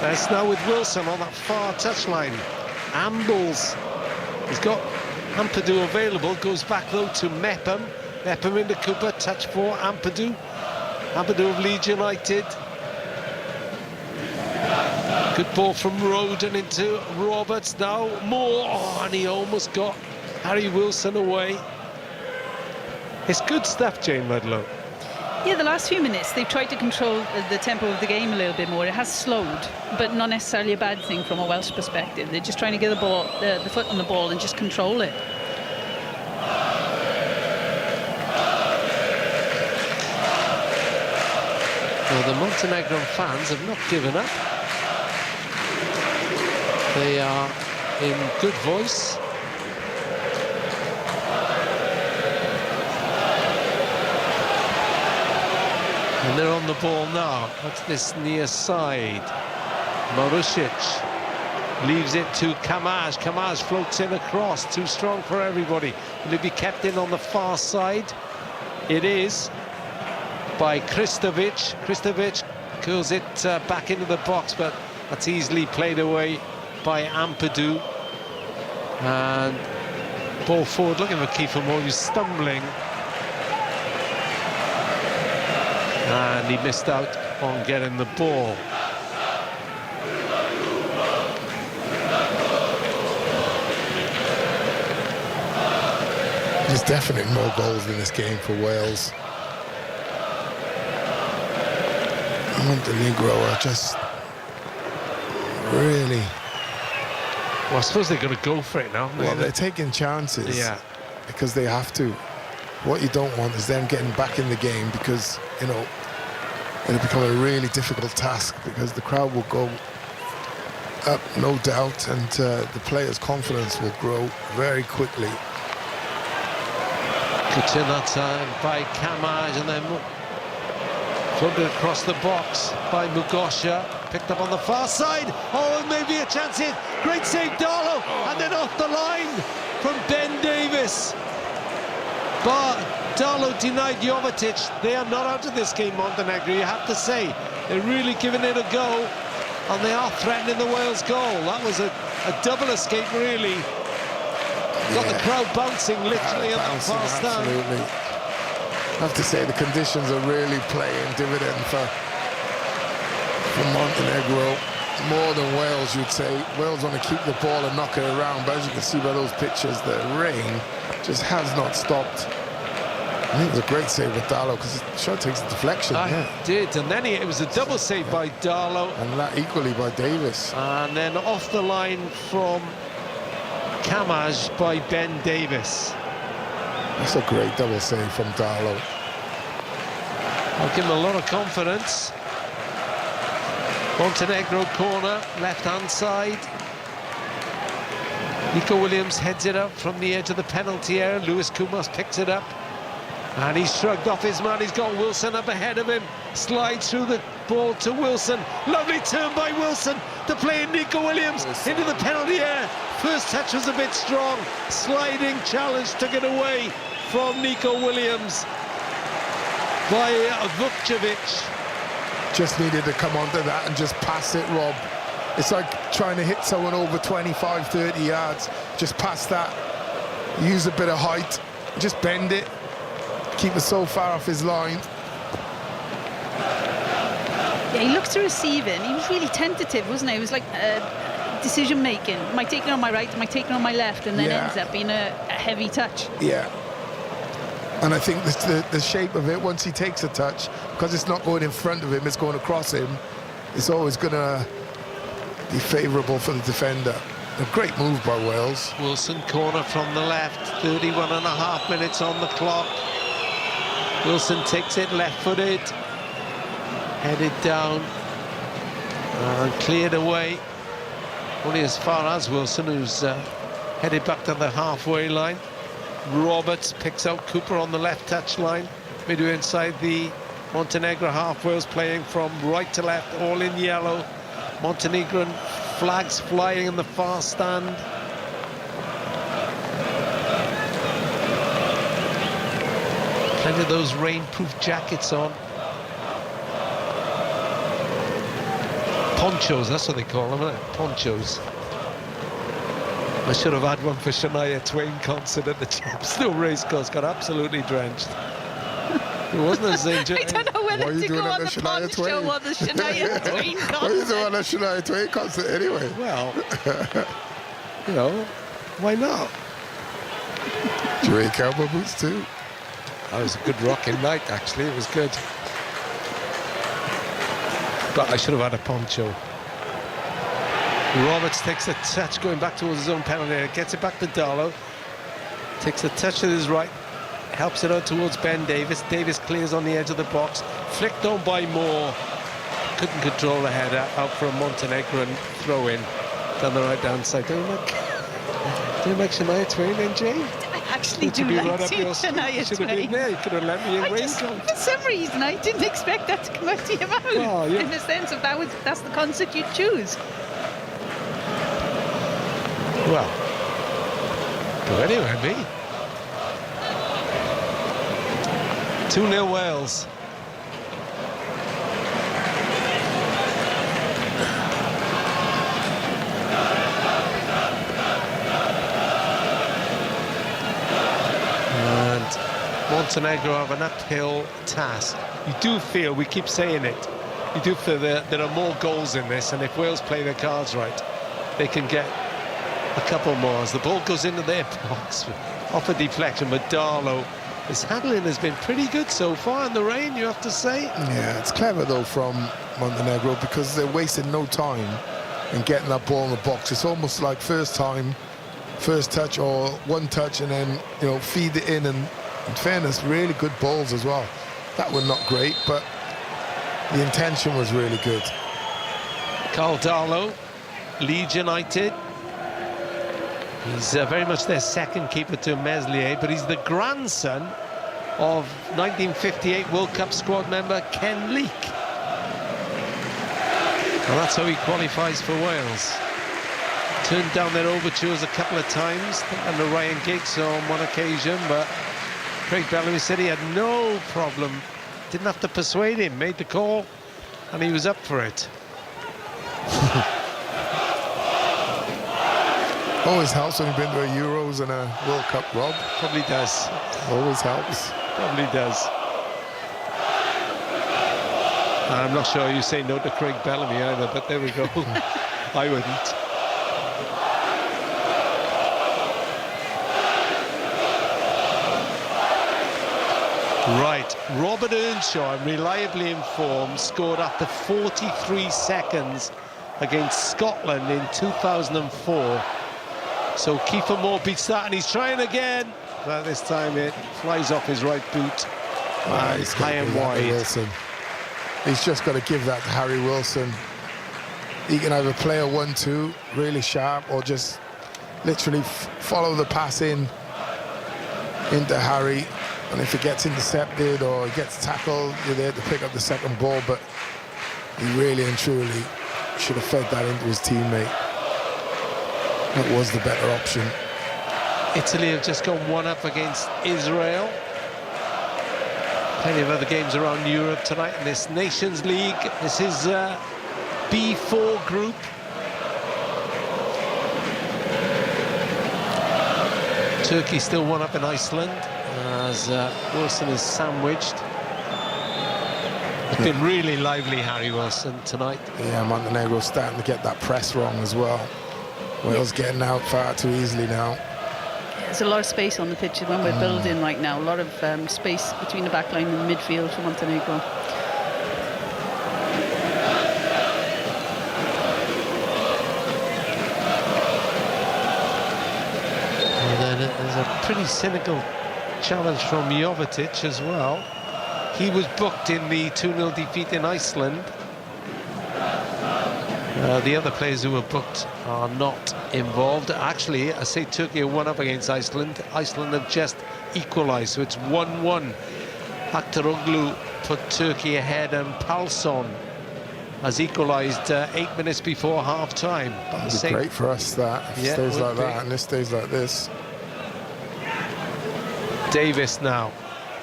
That's now with Wilson on that far touchline. Ambles, he's got Ampadu available, goes back though to Mepham. Mepham into Cooper, touch for Ampadu. Ampadu of Leeds United. Good ball from Roden into Roberts now. Moore, oh, and he almost got Harry Wilson away. It's good stuff, Jane Ludlow. Yeah, the last few minutes they've tried to control the tempo of the game a little bit more. It has slowed, but not necessarily a bad thing from a Welsh perspective. They're just trying to get the ball, the foot on the ball, and just control it. Well, the Montenegrin fans have not given up. They are in good voice. And they're on the ball now. What's this near side? Marusic leaves it to Kamaj. Kamaj floats in across. Too strong for everybody. Will it be kept in on the far side? It is by Kristovic. Kristovic curls it back into the box, but that's easily played away by Ampadu. And ball forward, looking for Kiefer Moore, who's stumbling. And he missed out on getting the ball. There's definitely more goals in this game for Wales. Montenegro are just really... Well, I suppose they're going to go for it now. Well, they're taking chances. Yeah. Because they have to. What you don't want is them getting back in the game, because, you know, it'll become a really difficult task, because the crowd will go up, no doubt, and the players' confidence will grow very quickly. Good turn that time by Kamaj, and then floated across the box by Mugosha. Picked up on the far side. Oh, and maybe a chance here. Great save, Darlow, and then off the line from Ben Davies. But Darlow denied Jovetic. They are not out of this game, Montenegro, you have to say. They're really giving it a go, and they are threatening the Wales goal. That was a double escape, really. Got the crowd bouncing literally on that Bouncing, far stand. absolutely. I have to say the conditions are really playing dividend for Montenegro. More than Wales, you'd say. Wales want to keep the ball and knock it around, but as you can see by those pictures, the rain just has not stopped. I think it was a great save with Darlow because it sure takes a deflection. I did, and then it was a double save by Darlow. And that equally by Davis. And then off the line from Kamaj by Ben Davis. That's a great double save from Darlow. I'll give him a lot of confidence. Montenegro corner, left-hand side. Nico Williams heads it up from the edge of the penalty area. Lewis Kumas picks it up. And he's shrugged off his man. He's got Wilson up ahead of him. Slides through the ball to Wilson. Lovely turn by Wilson to play in Nico Williams into the penalty area. First touch was a bit strong. Sliding challenge took it away from Nico Williams by Vukcevic. Just needed to come onto that and just pass it, Rob. It's like trying to hit someone over 25, 30 yards. Just pass that. Use a bit of height. Just bend it. Keep it so far off his line. Yeah, he looked to receive it, and he was really tentative, wasn't he? It was like decision making. Am I taking it on my right? Am I taking it on my left? And then ends up being a heavy touch. Yeah. And I think the shape of it, once he takes a touch, because it's not going in front of him, it's going across him, it's always going to be favourable for the defender. A great move by Wales. Wilson corner from the left, 31.5 minutes on the clock. Wilson takes it left-footed, headed down and cleared away. Only as far as Wilson, who's headed back to the halfway line. Roberts picks out Cooper on the left touchline, midway inside the Montenegro half. Wales playing from right to left, all in yellow. Montenegrin flags flying in the far stand. Plenty of those rainproof jackets on. Ponchos, that's what they call them, isn't it? Ponchos. I should have had one for Shania Twain concert at the Chepstow Racecourse. Got absolutely drenched. It wasn't as I don't know whether to go on the poncho or the Shania Twain concert. Why are you doing a Shania Twain concert anyway? Well, you know, why not? Did you wear cowboy boots too? That was a good rocking night, actually. It was good. But I should have had a poncho. Roberts takes a touch going back towards his own penalty area, gets it back to Darlow, takes a touch to his right, helps it out towards Ben Davis. Davis clears on the edge of the box, flicked on by Moore, couldn't control the header, out for a Montenegro and throw in down the right hand side. Do you like Shania Twain then, Jane? I actually do like Shania Should have been Twain. there, you could have lent me a raincoat. For some reason, I didn't expect that to come out of your mouth. Oh, yeah. In the sense of that's the concert you'd choose. Well, go anywhere, me. 2-0 Wales. And Montenegro have an uphill task. You do feel, we keep saying it, you do feel there are more goals in this, and if Wales play their cards right, they can get a couple more as the ball goes into their box off a deflection. But Darlow, his handling has been pretty good so far in the rain, you have to say. Yeah, it's clever though from Montenegro because they're wasting no time in getting that ball in the box. It's almost like first time, first touch or one touch and then, you know, feed it in. And in fairness, really good balls as well. That were not great, but the intention was really good. Carl Darlow, Leeds United. He's very much their second keeper to Meslier, but he's the grandson of 1958 World Cup squad member Ken Leake. And that's how he qualifies for Wales. Turned down their overtures a couple of times under Ryan Giggs on one occasion, but Craig Bellamy said he had no problem, didn't have to persuade him, made the call, and he was up for it. Always helps when you've been to a Euros and a World Cup, Rob. Probably does. Always helps. Probably does. And I'm not sure you say no to Craig Bellamy either, but there we go. I wouldn't. Right, Robert Earnshaw, I'm reliably informed, scored after 43 seconds against Scotland in 2004. So Kiefer Moore beats that, and he's trying again. But this time it flies off his right boot. And He's high and wide. Wilson. He's just got to give that to Harry Wilson. He can either play a 1-2 really sharp, or just literally follow the pass into Harry. And if it gets intercepted or he gets tackled, you're there to pick up the second ball. But he really and truly should have fed that into his teammate. That was the better option. Italy have just gone 1-up against Israel. Plenty of other games around Europe tonight in this Nations League. This is B4 group. Turkey still 1-up in Iceland as Wilson is sandwiched. It's been really lively, Harry Wilson, tonight. Yeah, Montenegro's starting to get that press wrong as well. Wales getting out far too easily now. There's a lot of space on the pitch when we're building right now. A lot of space between the back line and the midfield for Montenegro. And then there's a pretty cynical challenge from Jovetic as well. He was booked in the 2-0 defeat in Iceland. The other players who were booked are not involved. Actually, I say Turkey are 1-up against Iceland. Iceland have just equalised, so it's 1-1. Aktaroglu put Turkey ahead, and Palsson has equalised 8 minutes before half-time. It'd be great for us, that. If it stays like that and this stays like this. Davis now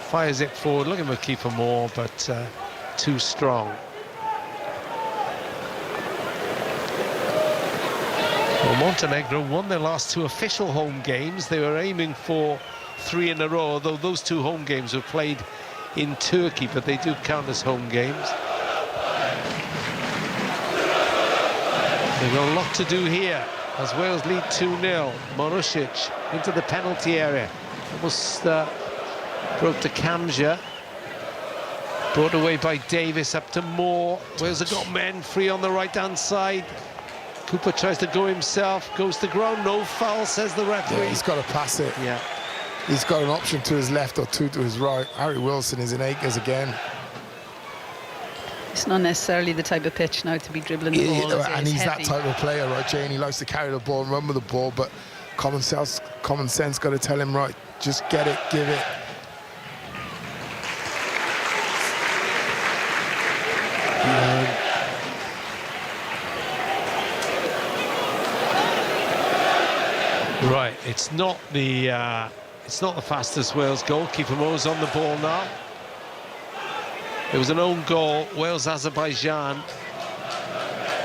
fires it forward, looking for Kiefer Moore, but too strong. Well, Montenegro won their last 2 official home games. They were aiming for 3 in a row, though those 2 home games were played in Turkey, but they do count as home games. They've got a lot to do here as Wales lead 2-0. Marusic into the penalty area. Almost broke to Kamja. Brought away by Davis, up to Moore. Wales have got men free on the right-hand side. Cooper tries to go himself, goes to ground, no foul, says the referee. Yeah, he's got to pass it. Yeah. He's got an option to his left or 2 to his right. Harry Wilson is in acres again. It's not necessarily the type of pitch now to be dribbling the ball. And he's that type of player, right, Jane? He likes to carry the ball and run with the ball, but common sense got to tell him, right, just get it, give it. Right, it's not the fastest Wales goal. Kiefer Moore's on the ball now. It was an own goal, Wales-Azerbaijan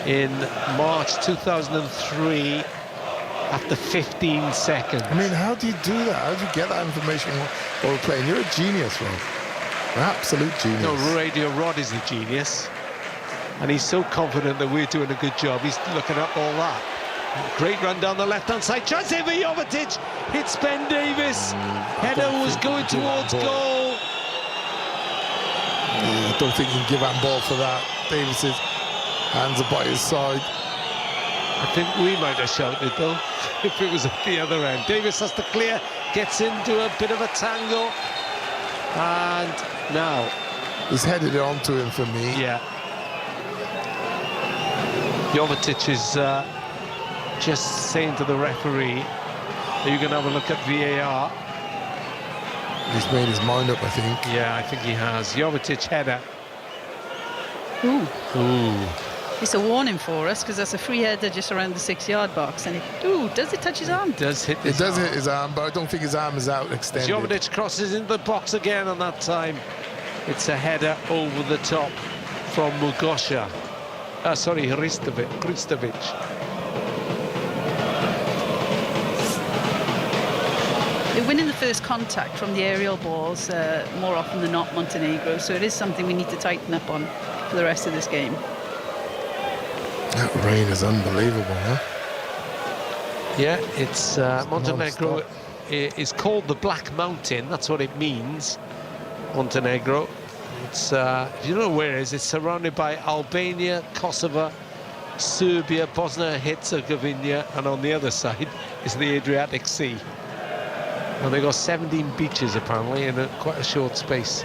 in March 2003 after 15 seconds. I mean, how do you do that? How do you get that information while we're playing? You're a genius, Rob. An absolute genius. No, Radio Rod is the genius. And he's so confident that we're doing a good job. He's looking up all that. Great run down the left-hand side. Chance here for Jovetic. Hits Ben Davis. Header was going towards goal. Yeah, I don't think he can give handball for that. Davis's hands are by his side. I think we might have shouted, though, if it was at the other end. Davis has to clear, gets into a bit of a tangle. And now... He's headed it onto him for me. Yeah. Jovetic is... just saying to the referee, are you going to have a look at VAR? He's made his mind up, I think. Yeah, I think he has. Jovetic header. Ooh. Ooh. It's a warning for us, because that's a free header just around the 6-yard box. And does it touch his arm? It does hit his arm. It does hit his arm, but I don't think his arm is out extended. Jovetic crosses into the box again, and that time it's a header over the top from Mugosha. Hristovic. first contact from the aerial balls more often than not, Montenegro, so it is something we need to tighten up on for the rest of this game. That rain is unbelievable, huh? Yeah, it's Montenegro is called the Black Mountain. That's what it means, Montenegro. It's, if you don't know where it is, it's surrounded by Albania, Kosovo, Serbia, Bosnia-Herzegovina, and on the other side is the Adriatic Sea. And they've got 17 beaches, apparently, in quite a short space.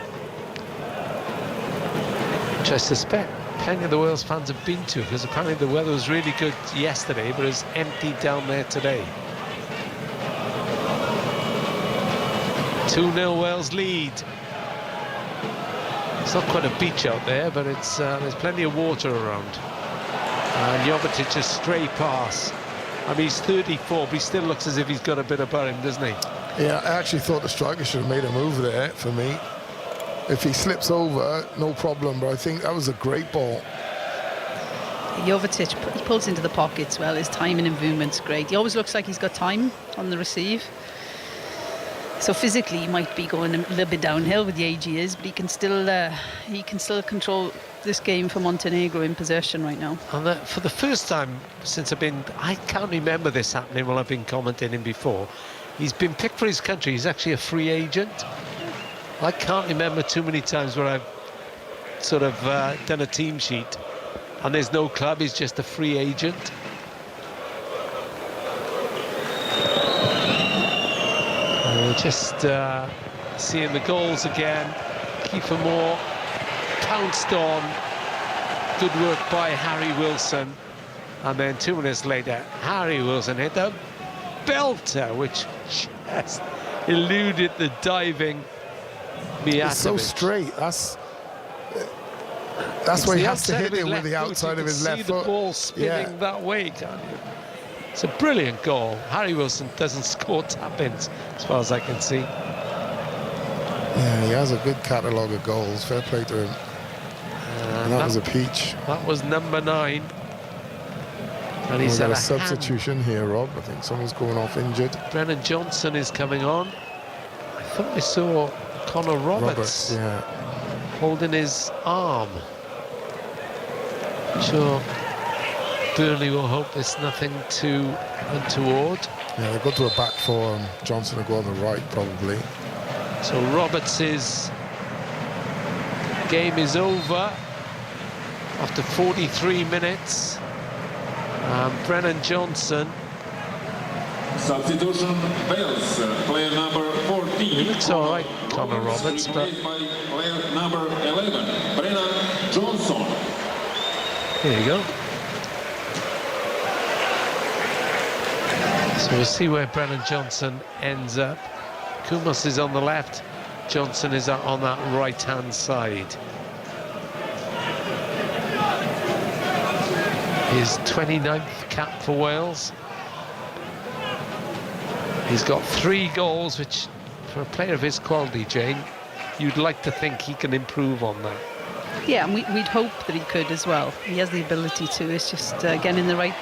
Which I suspect plenty of the Wales fans have been to, because apparently the weather was really good yesterday, but it's empty down there today. 2-0 Wales lead. It's not quite a beach out there, but it's there's plenty of water around. And Jovetic's stray pass. I mean, he's 34, but he still looks as if he's got a bit about him, doesn't he? Yeah, I actually thought the striker should have made a move there for me. If he slips over, no problem, but I think that was a great ball. Jovetic, he pulls into the pockets well. His timing and movement's great. He always looks like he's got time on the receive. So physically, he might be going a little bit downhill with the age he is, but he can still control this game for Montenegro in possession right now. And for the first time since I can't remember this happening while I've been commenting him before. He's been picked for his country. He's actually a free agent. I can't remember too many times where I've sort of done a team sheet and there's no club, he's just a free agent. We're just seeing the goals again. Kiefer Moore pounced on. Good work by Harry Wilson. And then 2 minutes later, Harry Wilson hit a belter, which just eluded the diving Mijatovic. It's so straight. That's why he has to hit it with the outside of his left foot. You can see the ball spinning that way, can't you? It's a brilliant goal. Harry Wilson doesn't score tap-ins, as far as I can see. Yeah, he has a good catalogue of goals. Fair play to him. And that was a peach. That was number 9. And he's got a substitution here, Rob. I think someone's going off injured. Brennan Johnson is coming on. I thought I saw Connor Roberts holding his arm. Sure. Burnley will hope there's nothing too untoward. Yeah, they'll go to a back four and Johnson will go on the right, probably. So Roberts' game is over after 43 minutes. Brennan Johnson. Substitution, Wales, player number 14. He looks all right, Connor Roberts, but... Player number 11, Brennan Johnson. Here you go. So we'll see where Brennan Johnson ends up. Kumas is on the left, Johnson is on that right-hand side. His 29th cap for Wales. He's got 3 goals, which for a player of his quality, Jane, you'd like to think he can improve on that. Yeah, and we'd hope that he could as well. He has the ability to. It's just getting in the right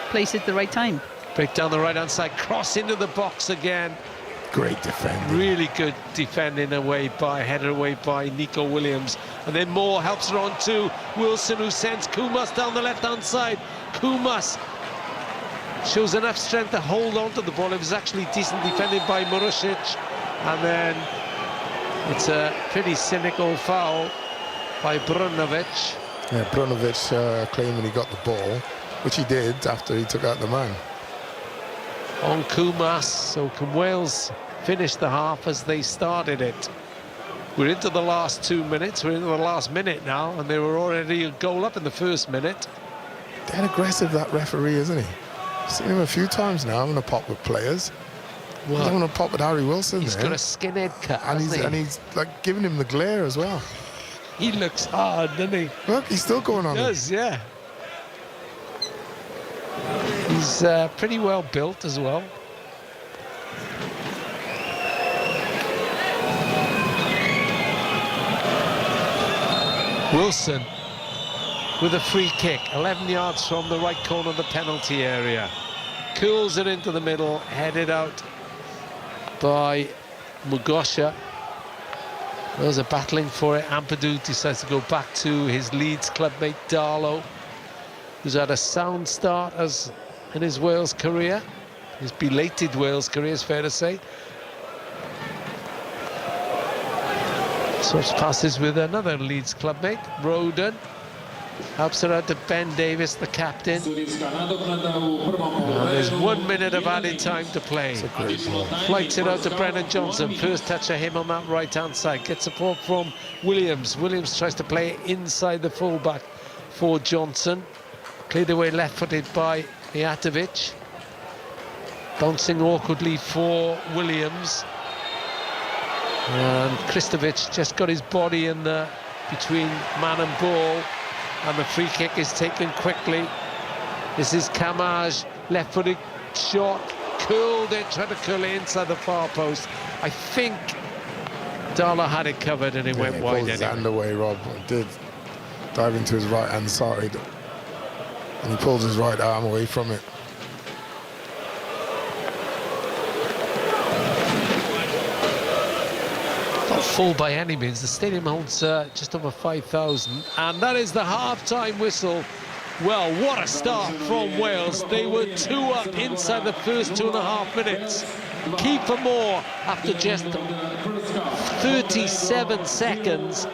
place at the right time. Break down the right-hand side, cross into the box again. Great defending. Really good defending headed away by Nico Williams. And then Moore helps her on to Wilson, who sends Kumas down the left-hand side. Kumas shows enough strength to hold on to the ball. It was actually decent defending by Marusic. And then it's a pretty cynical foul by Brunovic. Yeah, Brunovic claiming he got the ball, which he did after he took out the man. On Kumas, so can Wales finish the half as they started it? We're into the last 2 minutes, we're into the last minute now, and they were already a goal up in the first minute. Dead aggressive, that referee, isn't he? I've seen him a few times now having a pop with players. He's having a pop with Harry Wilson. He's got a skinhead cut, and he's like giving him the glare as well. He looks hard, doesn't he? Look, he's still going on. He does, yeah. He's pretty well built as well. Wilson with a free kick, 11 yards from the right corner of the penalty area. Cools it into the middle, headed out by Mugosha. Those are battling for it. Ampadu decides to go back to his Leeds clubmate Darlow, who's had a sound start as in his Wales career, his belated Wales career, is fair to say. Swaps passes with another Leeds clubmate, Roden. Helps her out to Ben Davis, the captain. And there's 1 minute of added time to play. Flights it out to Brennan Johnson. First touch of him on that right-hand side. Gets support from Williams. Williams tries to play inside the fullback for Johnson. Cleared away left-footed by Mijatovic. Bouncing awkwardly for Williams. And Kristovic just got his body in the between man and ball. And the free kick is taken quickly. This is Kamaj, left-footed shot, curled it, tried to curl it inside the far post. I think Darlow had it covered and it went wide anyway. He pulled his hand away, Rob. He did dive into his right-hand side. And he pulled his right arm away from it. Not full by any means. The stadium holds just over 5,000, and that is the half-time whistle. Well, what a start from Wales. They were 2 up inside the first 2.5 minutes. Key for more after just 37 seconds.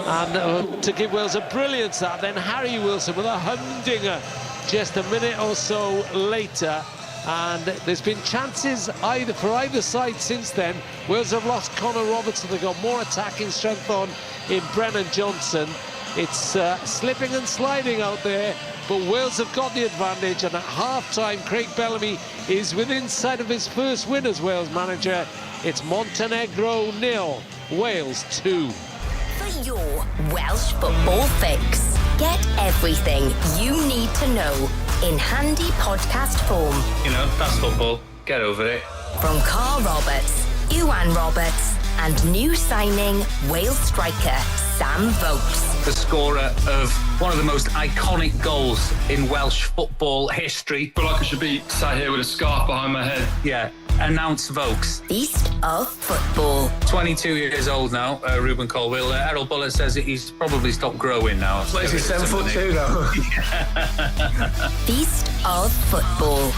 And to give Wales a brilliant start, then Harry Wilson with a humdinger just a minute or so later. And there's been chances for either side since then. Wales have lost Connor Robertson. They've got more attacking strength on in Brennan Johnson. It's slipping and sliding out there, but Wales have got the advantage. And at half-time, Craig Bellamy is within sight of his first win as Wales manager. It's Montenegro 0, Wales 2. For your Welsh football fix, get everything you need to know in handy podcast form. You know, that's football. Get over it. From Carl Roberts, Iwan Roberts, and new signing Wales striker Sam Vokes. The scorer of one of the most iconic goals in Welsh football history. I feel like I should be sat here with a scarf behind my head. Yeah, announce Vokes. Feast of football. 22 years old now, Ruben Colville. Errol Bullitt says that he's probably stopped growing now. What is he, 7'2" now? Feast of football.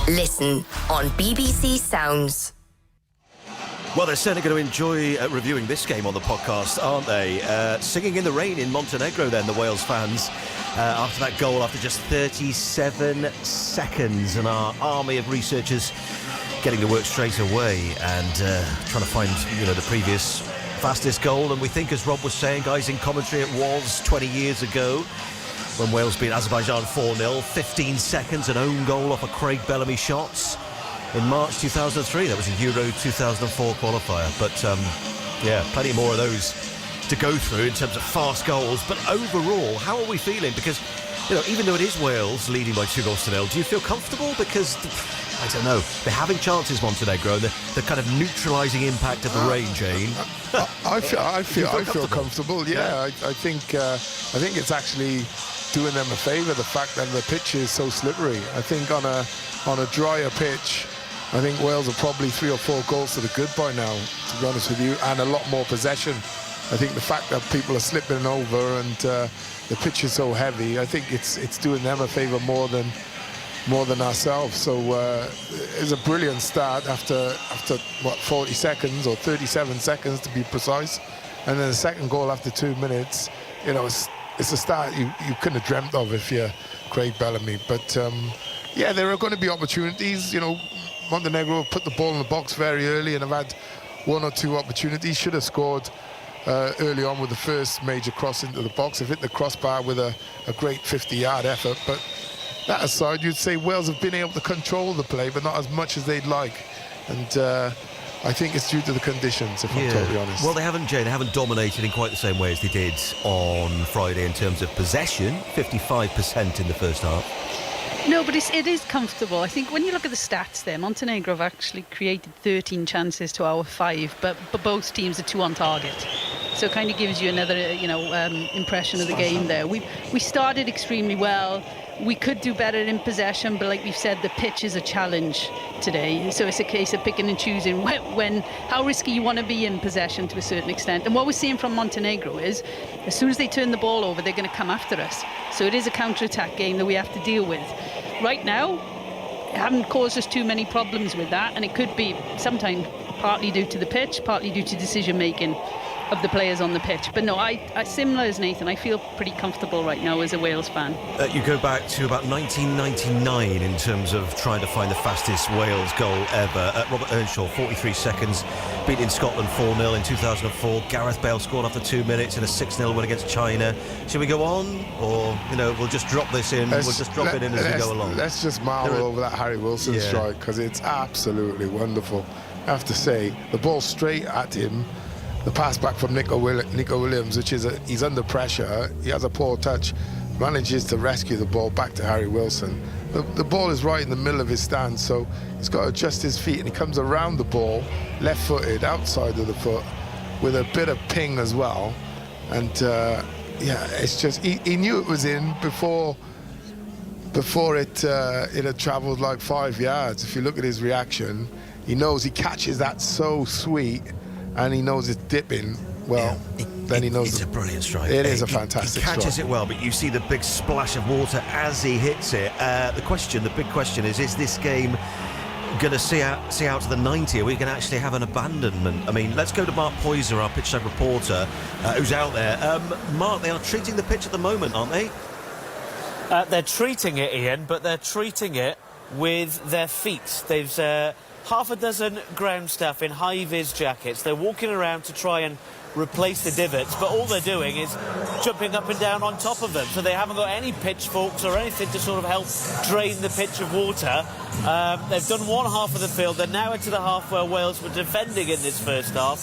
Listen on BBC Sounds. Well, they're certainly going to enjoy reviewing this game on the podcast, aren't they? Singing in the rain in Montenegro then, the Wales fans, after that goal after just 37 seconds. And our army of researchers getting to work straight away and trying to find, the previous fastest goal. And we think, as Rob was saying, guys, in commentary, it was 20 years ago when Wales beat Azerbaijan 4-0, 15 seconds, an own goal off a Craig Bellamy shot. In March 2003, that was a Euro 2004 qualifier. But, plenty more of those to go through in terms of fast goals. But overall, how are we feeling? Because, even though it is Wales leading by 2-0, do you feel comfortable? Because, I don't know, they're having chances, Montenegro, and the kind of neutralising impact of the rain, Jane. I feel comfortable. Yeah, I think it's actually doing them a favour, the fact that the pitch is so slippery. I think on a drier pitch, I think Wales are probably 3 or 4 goals to the good by now, to be honest with you, and a lot more possession. I think the fact that people are slipping over and the pitch is so heavy, I think it's doing them a favour more than ourselves. So it's a brilliant start after 40 seconds or 37 seconds to be precise, and then the second goal after 2 minutes. It's a start you couldn't have dreamt of if you're Craig Bellamy. But there are going to be opportunities. Montenegro put the ball in the box very early and have had 1 or 2 opportunities. Should have scored early on with the first major cross into the box. Have hit the crossbar with a great 50-yard effort. But that aside, you'd say Wales have been able to control the play, but not as much as they'd like. And I think it's due to the conditions, if I'm totally honest. Well, they haven't dominated in quite the same way as they did on Friday in terms of possession, 55% in the first half. No, but it is comfortable. I think when you look at the stats there, Montenegro have actually created 13 chances to our 5, but both teams are 2 on target. So it kind of gives you another, impression of the game there. We started extremely well. we could do better in possession, but like we've said, the pitch is a challenge today. So it's a case of picking and choosing how risky you want to be in possession to a certain extent. And what we're seeing from Montenegro is, as soon as they turn the ball over, they're going to come after us. So it is a counter-attack game that we have to deal with. Right now, it haven't caused us too many problems with that, and it could be sometimes partly due to the pitch, partly due to decision-making of the players on the pitch. But no, I similar as Nathan, I feel pretty comfortable right now as a Wales fan. You go back to about 1999 in terms of trying to find the fastest Wales goal ever. Robert Earnshaw, 43 seconds, beating Scotland 4-0 in 2004. Gareth Bale scored after 2 minutes in a 6-0 win against China. Should we go on, or we'll just drop this in? We'll just drop it in as we go along. Let's just marvel over that Harry Wilson strike, because it's absolutely wonderful. I have to say, the ball straight at him. The pass back from Nico Williams, which is he's under pressure. He has a poor touch, manages to rescue the ball back to Harry Wilson. The ball is right in the middle of his stance, so he's got to adjust his feet, and he comes around the ball, left-footed, outside of the foot, with a bit of ping as well. And it's just he knew it was in before it had travelled like 5 yards. If you look at his reaction, he knows he catches that so sweet. And he knows it's dipping well. Then he knows it's a brilliant strike. It is a fantastic strike. He catches it well, but you see the big splash of water as he hits it. The big question is this game going to see out to the 90? Are we going to actually have an abandonment? I mean, let's go to Mark Poyser, our pitch side reporter, who's out there. Mark, they are treating the pitch at the moment, aren't they? They're treating it, Ian, but they're treating it with their feet. They've half a dozen ground staff in high-vis jackets. They're walking around to try and replace the divots, but all they're doing is jumping up and down on top of them. So they haven't got any pitchforks or anything to sort of help drain the pitch of water. They've done one half of the field. They're now into the half where Wales were defending in this first half.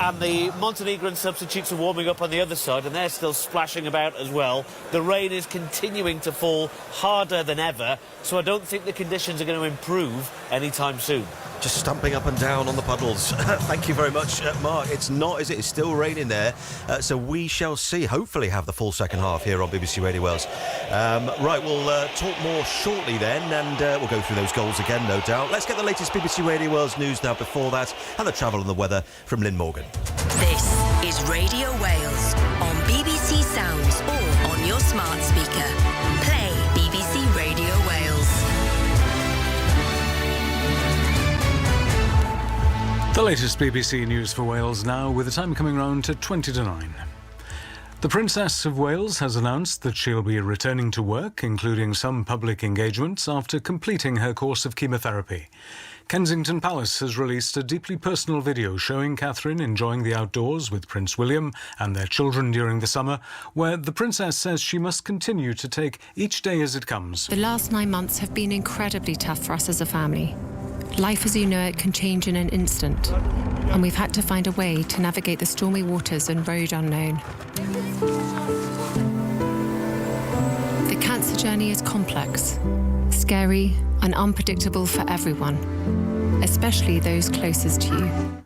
And the Montenegrin substitutes are warming up on the other side, and they're still splashing about as well. The rain is continuing to fall harder than ever, so I don't think the conditions are going to improve anytime soon. Just stumping up and down on the puddles. Thank you very much, Mark. It's not, is it? It's still raining there. So we shall see. Hopefully have the full second half here on BBC Radio Wales. Right, we'll talk more shortly then, and we'll go through those goals again, no doubt. Let's get the latest BBC Radio Wales news now before that, and the travel and the weather from Lynn Morgan. This is Radio Wales on BBC Sounds or on your smart speaker. Play BBC Radio Wales. The latest BBC News for Wales now, with the time coming round to 20 to 9. The Princess of Wales has announced that she'll be returning to work, including some public engagements, after completing her course of chemotherapy. Kensington Palace has released a deeply personal video showing Catherine enjoying the outdoors with Prince William and their children during the summer, where the Princess says she must continue to take each day as it comes. The last 9 months have been incredibly tough for us as a family. Life as you know it can change in an instant, and we've had to find a way to navigate the stormy waters and road unknown. The cancer journey is complex, scary and unpredictable for everyone, especially those closest to you.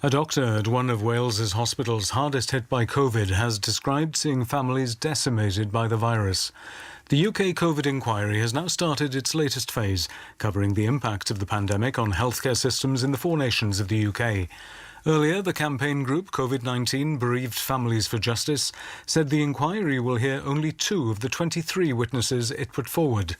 A doctor at one of Wales's hospitals hardest hit by COVID has described seeing families decimated by the virus. The UK COVID inquiry has now started its latest phase, covering the impact of the pandemic on healthcare systems in the 4 nations of the UK. Earlier, the campaign group COVID-19 Bereaved Families for Justice said the inquiry will hear only 2 of the 23 witnesses it put forward.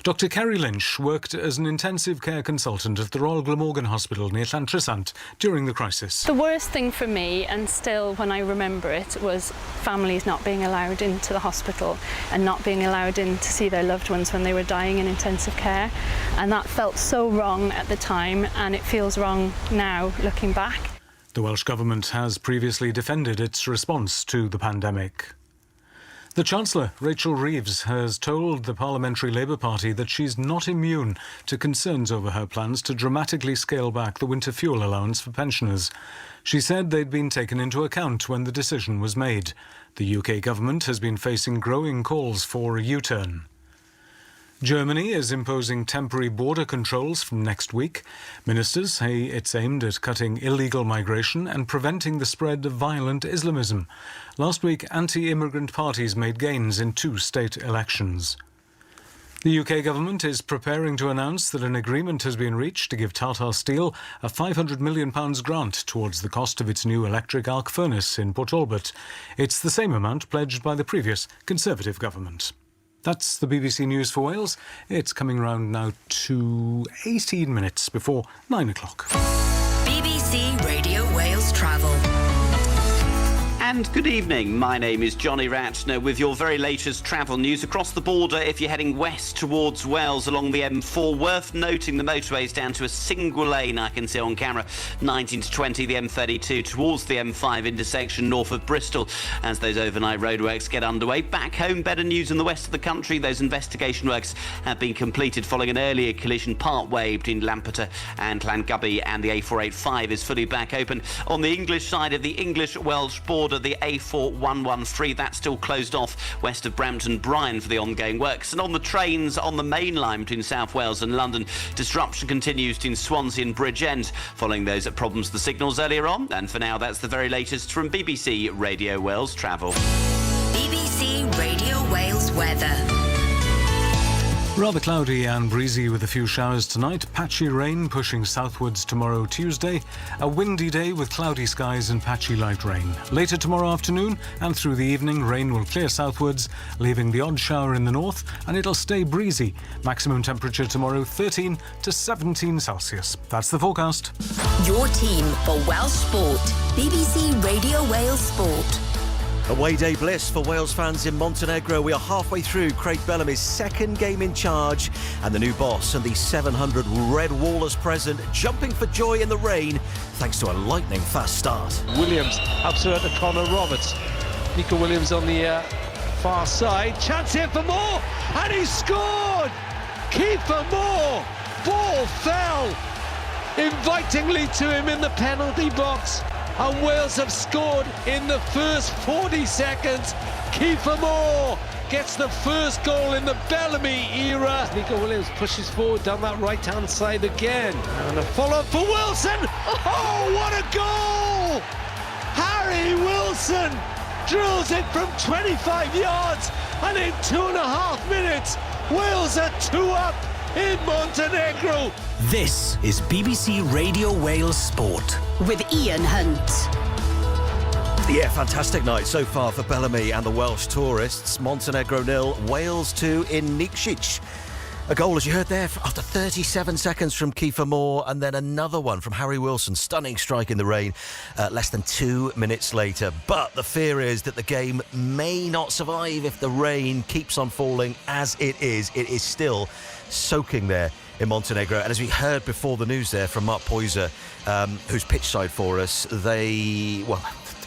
Dr Kerry Lynch worked as an intensive care consultant at the Royal Glamorgan Hospital near Llantrisant during the crisis. The worst thing for me, and still when I remember it, was families not being allowed into the hospital and not being allowed in to see their loved ones when they were dying in intensive care. And that felt so wrong at the time, and it feels wrong now looking back. The Welsh Government has previously defended its response to the pandemic. The Chancellor, Rachel Reeves, has told the Parliamentary Labour Party that she's not immune to concerns over her plans to dramatically scale back the winter fuel allowance for pensioners. She said they'd been taken into account when the decision was made. The UK government has been facing growing calls for a U-turn. Germany is imposing temporary border controls from next week. Ministers say it's aimed at cutting illegal migration and preventing the spread of violent Islamism. Last week, anti-immigrant parties made gains in 2 state elections. The UK government is preparing to announce that an agreement has been reached to give Tata Steel a £500 million grant towards the cost of its new electric arc furnace in Port Talbot. It's the same amount pledged by the previous Conservative government. That's the BBC News for Wales. It's coming round now to 18 minutes before 9 o'clock. BBC Radio Wales Travel. And good evening, my name is Johnny Ratner with your very latest travel news across the border. If you're heading west towards Wales along the M4, worth noting the motorway's down to a single lane, I can see on camera, 19 to 20, the M32 towards the M5 intersection north of Bristol as those overnight roadworks get underway. Back home, better news in the west of the country. Those investigation works have been completed following an earlier collision part-way between Lampeter and Llangubbi, and the A485 is fully back open. On the English side of the English-Welsh border, the A4113, that's still closed off west of Brampton Bryan for the ongoing works. And on the trains on the main line between South Wales and London, disruption continues in Swansea and Bridgend following those problems with the signals earlier on. And for now, that's the very latest from BBC Radio Wales Travel. BBC Radio Wales weather. Rather cloudy and breezy with a few showers tonight. Patchy rain pushing southwards tomorrow Tuesday. A windy day with cloudy skies and patchy light rain. Later tomorrow afternoon and through the evening, rain will clear southwards, leaving the odd shower in the north, and it'll stay breezy. Maximum temperature tomorrow 13 to 17 Celsius. That's the forecast. Your team for Welsh sport. BBC Radio Wales Sport. Away day bliss for Wales fans in Montenegro. We are halfway through Craig Bellamy's second game in charge, and the new boss and the 700 red wallers present jumping for joy in the rain thanks to a lightning fast start. Williams up to Connor Roberts. Nico Williams on the far side. Chance here for Moore, and he scored! Keeper Moore. Ball fell invitingly to him in the penalty box. And Wales have scored in the first 40 seconds. Kiefer Moore gets the first goal in the Bellamy era. Nico Williams pushes forward down that right-hand side again. And a follow-up for Wilson. Oh, what a goal! Harry Wilson drills it from 25 yards. And in 2.5 minutes, Wales are 2 up in Montenegro. This is BBC Radio Wales Sport with Ian Hunt. Yeah, fantastic night so far for Bellamy and the Welsh tourists. Montenegro 0, Wales 2 in Nikšić. A goal, as you heard there, after 37 seconds from Kiefer Moore, and then another one from Harry Wilson. Stunning strike in the rain less than 2 minutes later. But the fear is that the game may not survive if the rain keeps on falling as it is. It is still soaking there in Montenegro. And as we heard before the news there from Mark Poyser, who's pitch side for us,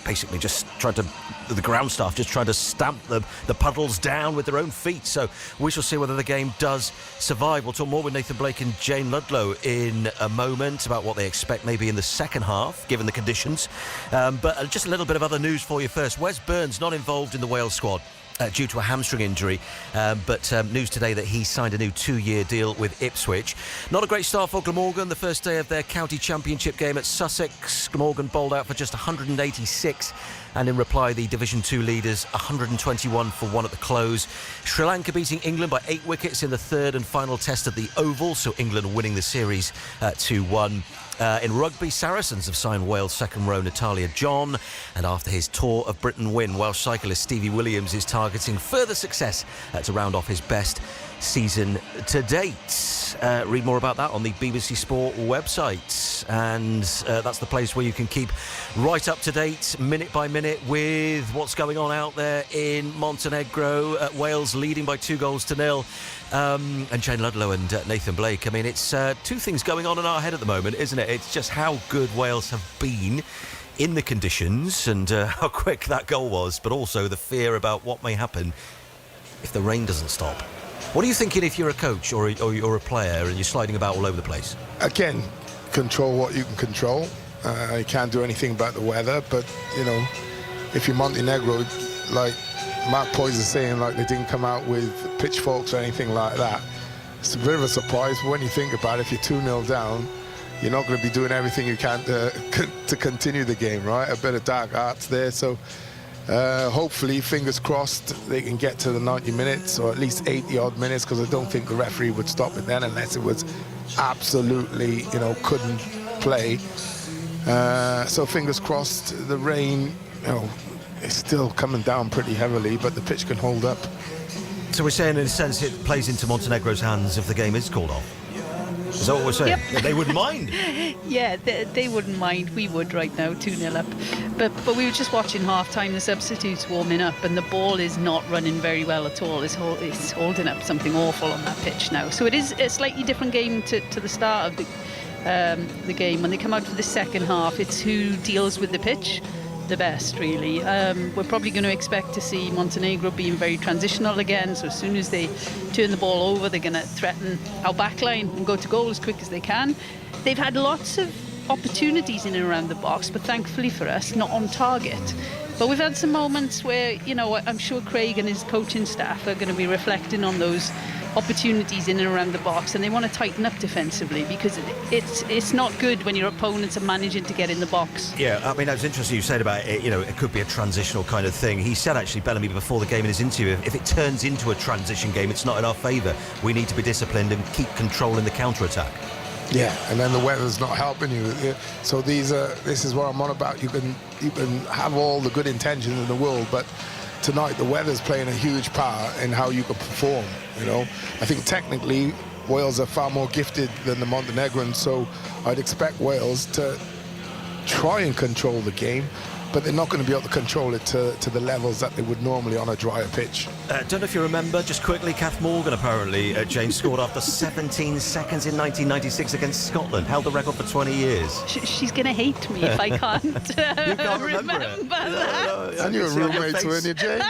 basically just the ground staff just trying to stamp the puddles down with their own feet. So we shall see whether the game does survive. We'll talk more with Nathan Blake and Jane Ludlow in a moment about what they expect maybe in the second half, given the conditions. But just a little bit of other news for you first. Wes Burns not involved in the Wales squad due to a hamstring injury, but news today that he signed a new 2-year deal with Ipswich. Not a great start for Glamorgan, the first day of their county championship game at Sussex. Glamorgan bowled out for just 186, and in reply the Division 2 leaders 121 for 1 at the close. Sri Lanka beating England by 8 wickets in the third and final test at the Oval, so England winning the series 2-1. In rugby, Saracens have signed Wales second row Natalia John, and after his Tour of Britain win, Welsh cyclist Stevie Williams is targeting further success to round off his best season to date. Read more about that on the BBC Sport website, and that's the place where you can keep right up to date, minute by minute, with what's going on out there in Montenegro. Wales leading by 2-0. And Jane Ludlow and Nathan Blake. I mean, it's 2 things going on in our head at the moment, isn't it? It's just how good Wales have been in the conditions and how quick that goal was, but also the fear about what may happen if the rain doesn't stop. What are you thinking if you're a coach or you're a player and you're sliding about all over the place? Again, control what you can control. You can't do anything about the weather, but, you know, if you're Montenegro, like Mark Poyser saying, like they didn't come out with pitchforks or anything like that, it's a bit of a surprise, but when you think about it, if you're 2-0 down, you're not going to be doing everything you can to continue the game, right? A bit of dark arts there, so hopefully, fingers crossed, they can get to the 90 minutes or at least 80-odd minutes, because I don't think the referee would stop it then unless it was absolutely, couldn't play. So fingers crossed. The rain, is still coming down pretty heavily, but the pitch can hold up. So we're saying, in a sense, it plays into Montenegro's hands if the game is called off. Is that what we're saying? Yep. They wouldn't mind. Yeah, they wouldn't mind. We would right now, 2-0 up. But we were just watching half-time, the substitutes warming up, and the ball is not running very well at all. It's holding up something awful on that pitch now. So it is a slightly different game to the start of the game. When they come out for the second half, it's who deals with the pitch the best, really. We're probably going to expect to see Montenegro being very transitional again, so as soon as they turn the ball over, they're going to threaten our backline and go to goal as quick as they can. They've had lots of opportunities in and around the box, but thankfully for us, not on target. But we've had some moments where, I'm sure Craig and his coaching staff are going to be reflecting on those opportunities in and around the box, and they want to tighten up defensively, because it's not good when your opponents are managing to get in the box. Yeah, I mean, that was interesting you said about it, it could be a transitional kind of thing. He said, actually, Bellamy, before the game in his interview, if it turns into a transition game, it's not in our favour. We need to be disciplined and keep controlling the counter-attack. Yeah, and then the weather's not helping you. So this is what I'm on about. You can have all the good intentions in the world, but tonight the weather's playing a huge part in how you can perform. I think technically Wales are far more gifted than the Montenegrins, so I'd expect Wales to try and control the game, but they're not going to be able to control it to the levels that they would normally on a drier pitch. Don't know if you remember, just quickly, Kath Morgan apparently, James, scored after 17 seconds in 1996 against Scotland, held the record for 20 years. She's going to hate me if I can't, you can't remember that. And you're roommates, weren't you, Jane?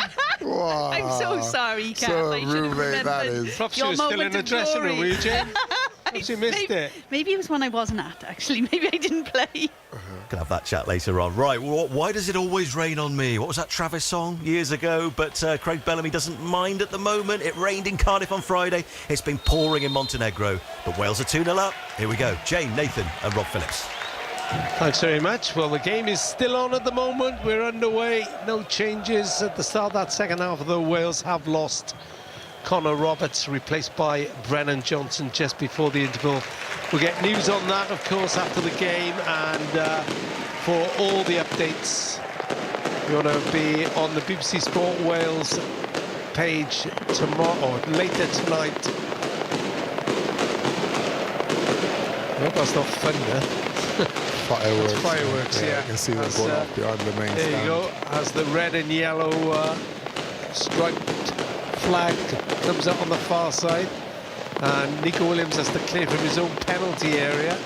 Wow. I'm so sorry, Kath. So I should have roommate that is. Perhaps you were still in the dressing room, were you, Jane? She missed it. Maybe it was one I wasn't at, actually. Maybe I didn't play. Can have that chat later on. Right, why does it always rain on me? What was that Travis song years ago? But Craig Bellamy doesn't mind at the moment. It rained in Cardiff on Friday. It's been pouring in Montenegro. But Wales are 2-0 up. Here we go. Jane, Nathan and Rob Phillips. Thanks very much. Well, the game is still on at the moment. We're underway. No changes at the start of that second half, though Wales have lost Connor Roberts, replaced by Brennan Johnson just before the interval. We'll get news on that, of course, after the game, and for all the updates, you're going to be on the BBC Sport Wales page tomorrow, or later tonight. I hope that's not thunder. Fireworks. It's fireworks, yeah. I can see them going off behind the main there stand. You go, as the red and yellow striped flag comes up on the far side, and Nico Williams has to clear from his own penalty area.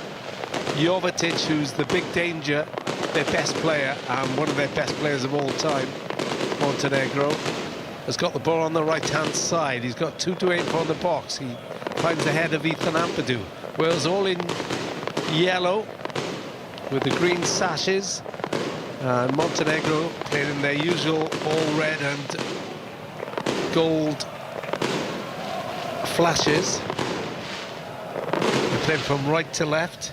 Jovetic, who's the big danger, their best player and one of their best players of all time, Montenegro, has got the ball on the right-hand side. He's got 2 to aim for on the box. He finds ahead of Ethan Ampadu. Wales all in yellow with the green sashes, and Montenegro playing in their usual all red and gold flashes. They're playing from right to left.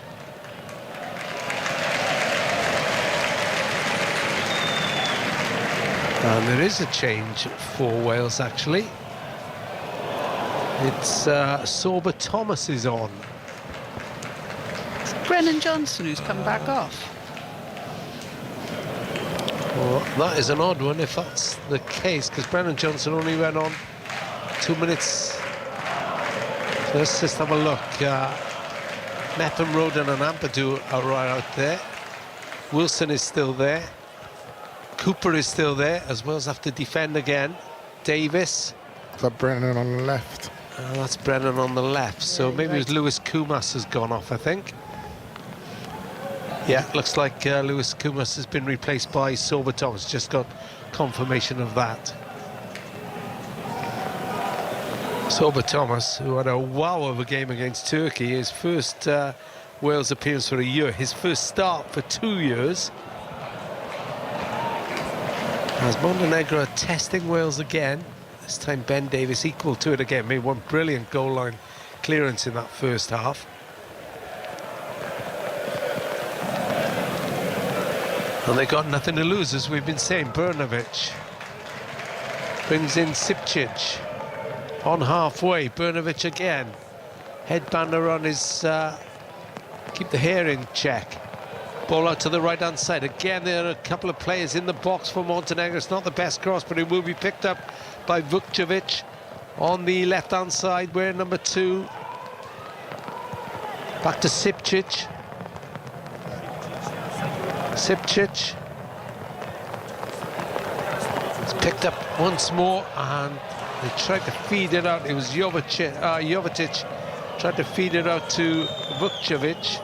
And there is a change for Wales, actually. It's Sorba Thomas is on. It's Brennan Johnson who's come back off. Well, that is an odd one if that's the case, because Brennan Johnson only went on 2 minutes. So let's just have a look. Mepham, Roden and Ampadu are right out there. Wilson is still there. Cooper is still there, as Wales have to defend again. Davis. Is that Brennan on the left? That's Brennan on the left. So maybe it was Lewis Kumas has gone off, I think. Yeah, looks like Lewis Kumas has been replaced by Sorba Thomas. Just got confirmation of that. Sorba Thomas, who had a wow of a game against Turkey, his first Wales appearance for a year, his first start for 2 years. As Montenegro are testing Wales again, this time Ben Davies equal to it again, made one brilliant goal line clearance in that first half. And they got nothing to lose, as we've been saying. Brnovic brings in Sipcic on halfway. Brnovic again. Headbander on his... keep the hair in check. Ball out to the right-hand side. Again, there are a couple of players in the box for Montenegro. It's not the best cross, but it will be picked up by Vukcevic on the left-hand side, wearing number 2. Back to Sipcic. Sipcic. It's picked up once more, and they tried to feed it out. It was Jovetic tried to feed it out to Vukcevic,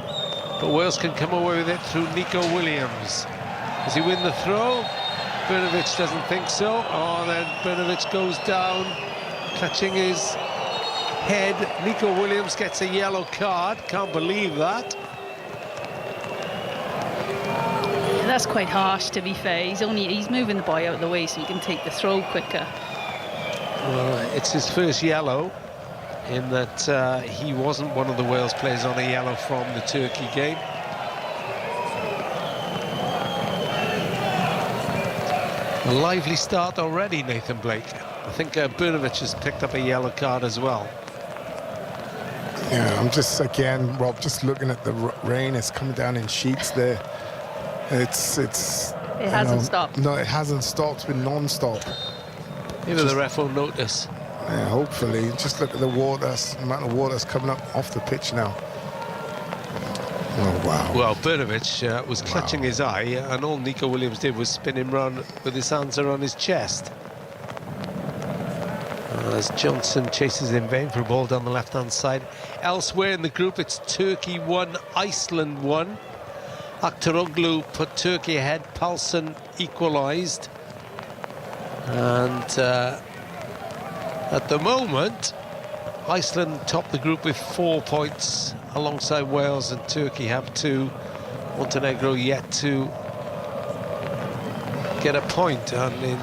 but Wales can come away with it through Nico Williams. Does he win the throw? Brnovic doesn't think so. Oh, then Brnovic goes down, clutching his head. Nico Williams gets a yellow card. Can't believe that. That's quite harsh, to be fair. He's moving the boy out of the way so he can take the throw quicker. Well, it's his first yellow, in that he wasn't one of the Wales players on a yellow from the Turkey game. A lively start already, Nathan Blake. I think Brnovic has picked up a yellow card as well. Yeah, I'm just, again, Rob, just looking at the rain. It's coming down in sheets there. It hasn't stopped. No, it hasn't stopped. It's been non-stop. Maybe the ref will notice. Yeah, hopefully. Just look at the water, the amount of water that's coming up off the pitch now. Oh, wow. Well, Brnovic was clutching his eye, and all Nico Williams did was spin him round with his hands around his chest. As Johnson chases in vain for a ball down the left-hand side. Elsewhere in the group, it's Turkey 1, Iceland 1. Aktaroglu put Turkey ahead. Paulsen equalised. And at the moment, Iceland top the group with 4 points alongside Wales, and Turkey have 2. Montenegro yet to get a point, and in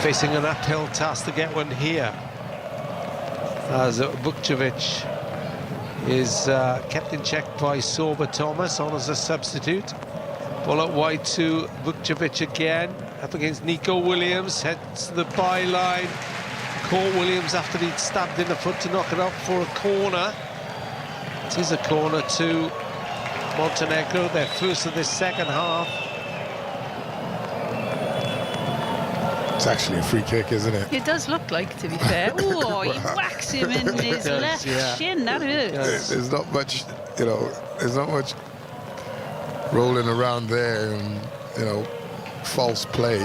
facing an uphill task to get one here, as Vukcevic is kept in check by Sorba Thomas on as a substitute. Ball out wide to Vukcevic again, up against Nico Williams, heads to the byline. Caught Williams after he'd stabbed in the foot to knock it up for a corner. It is a corner to Montenegro, their first of this second half. It's actually a free kick, isn't it? It does look like, to be fair. Oh, he whacks him in his left shin. That hurts. There's not much, you know, there's not much rolling around there and, you know, false play.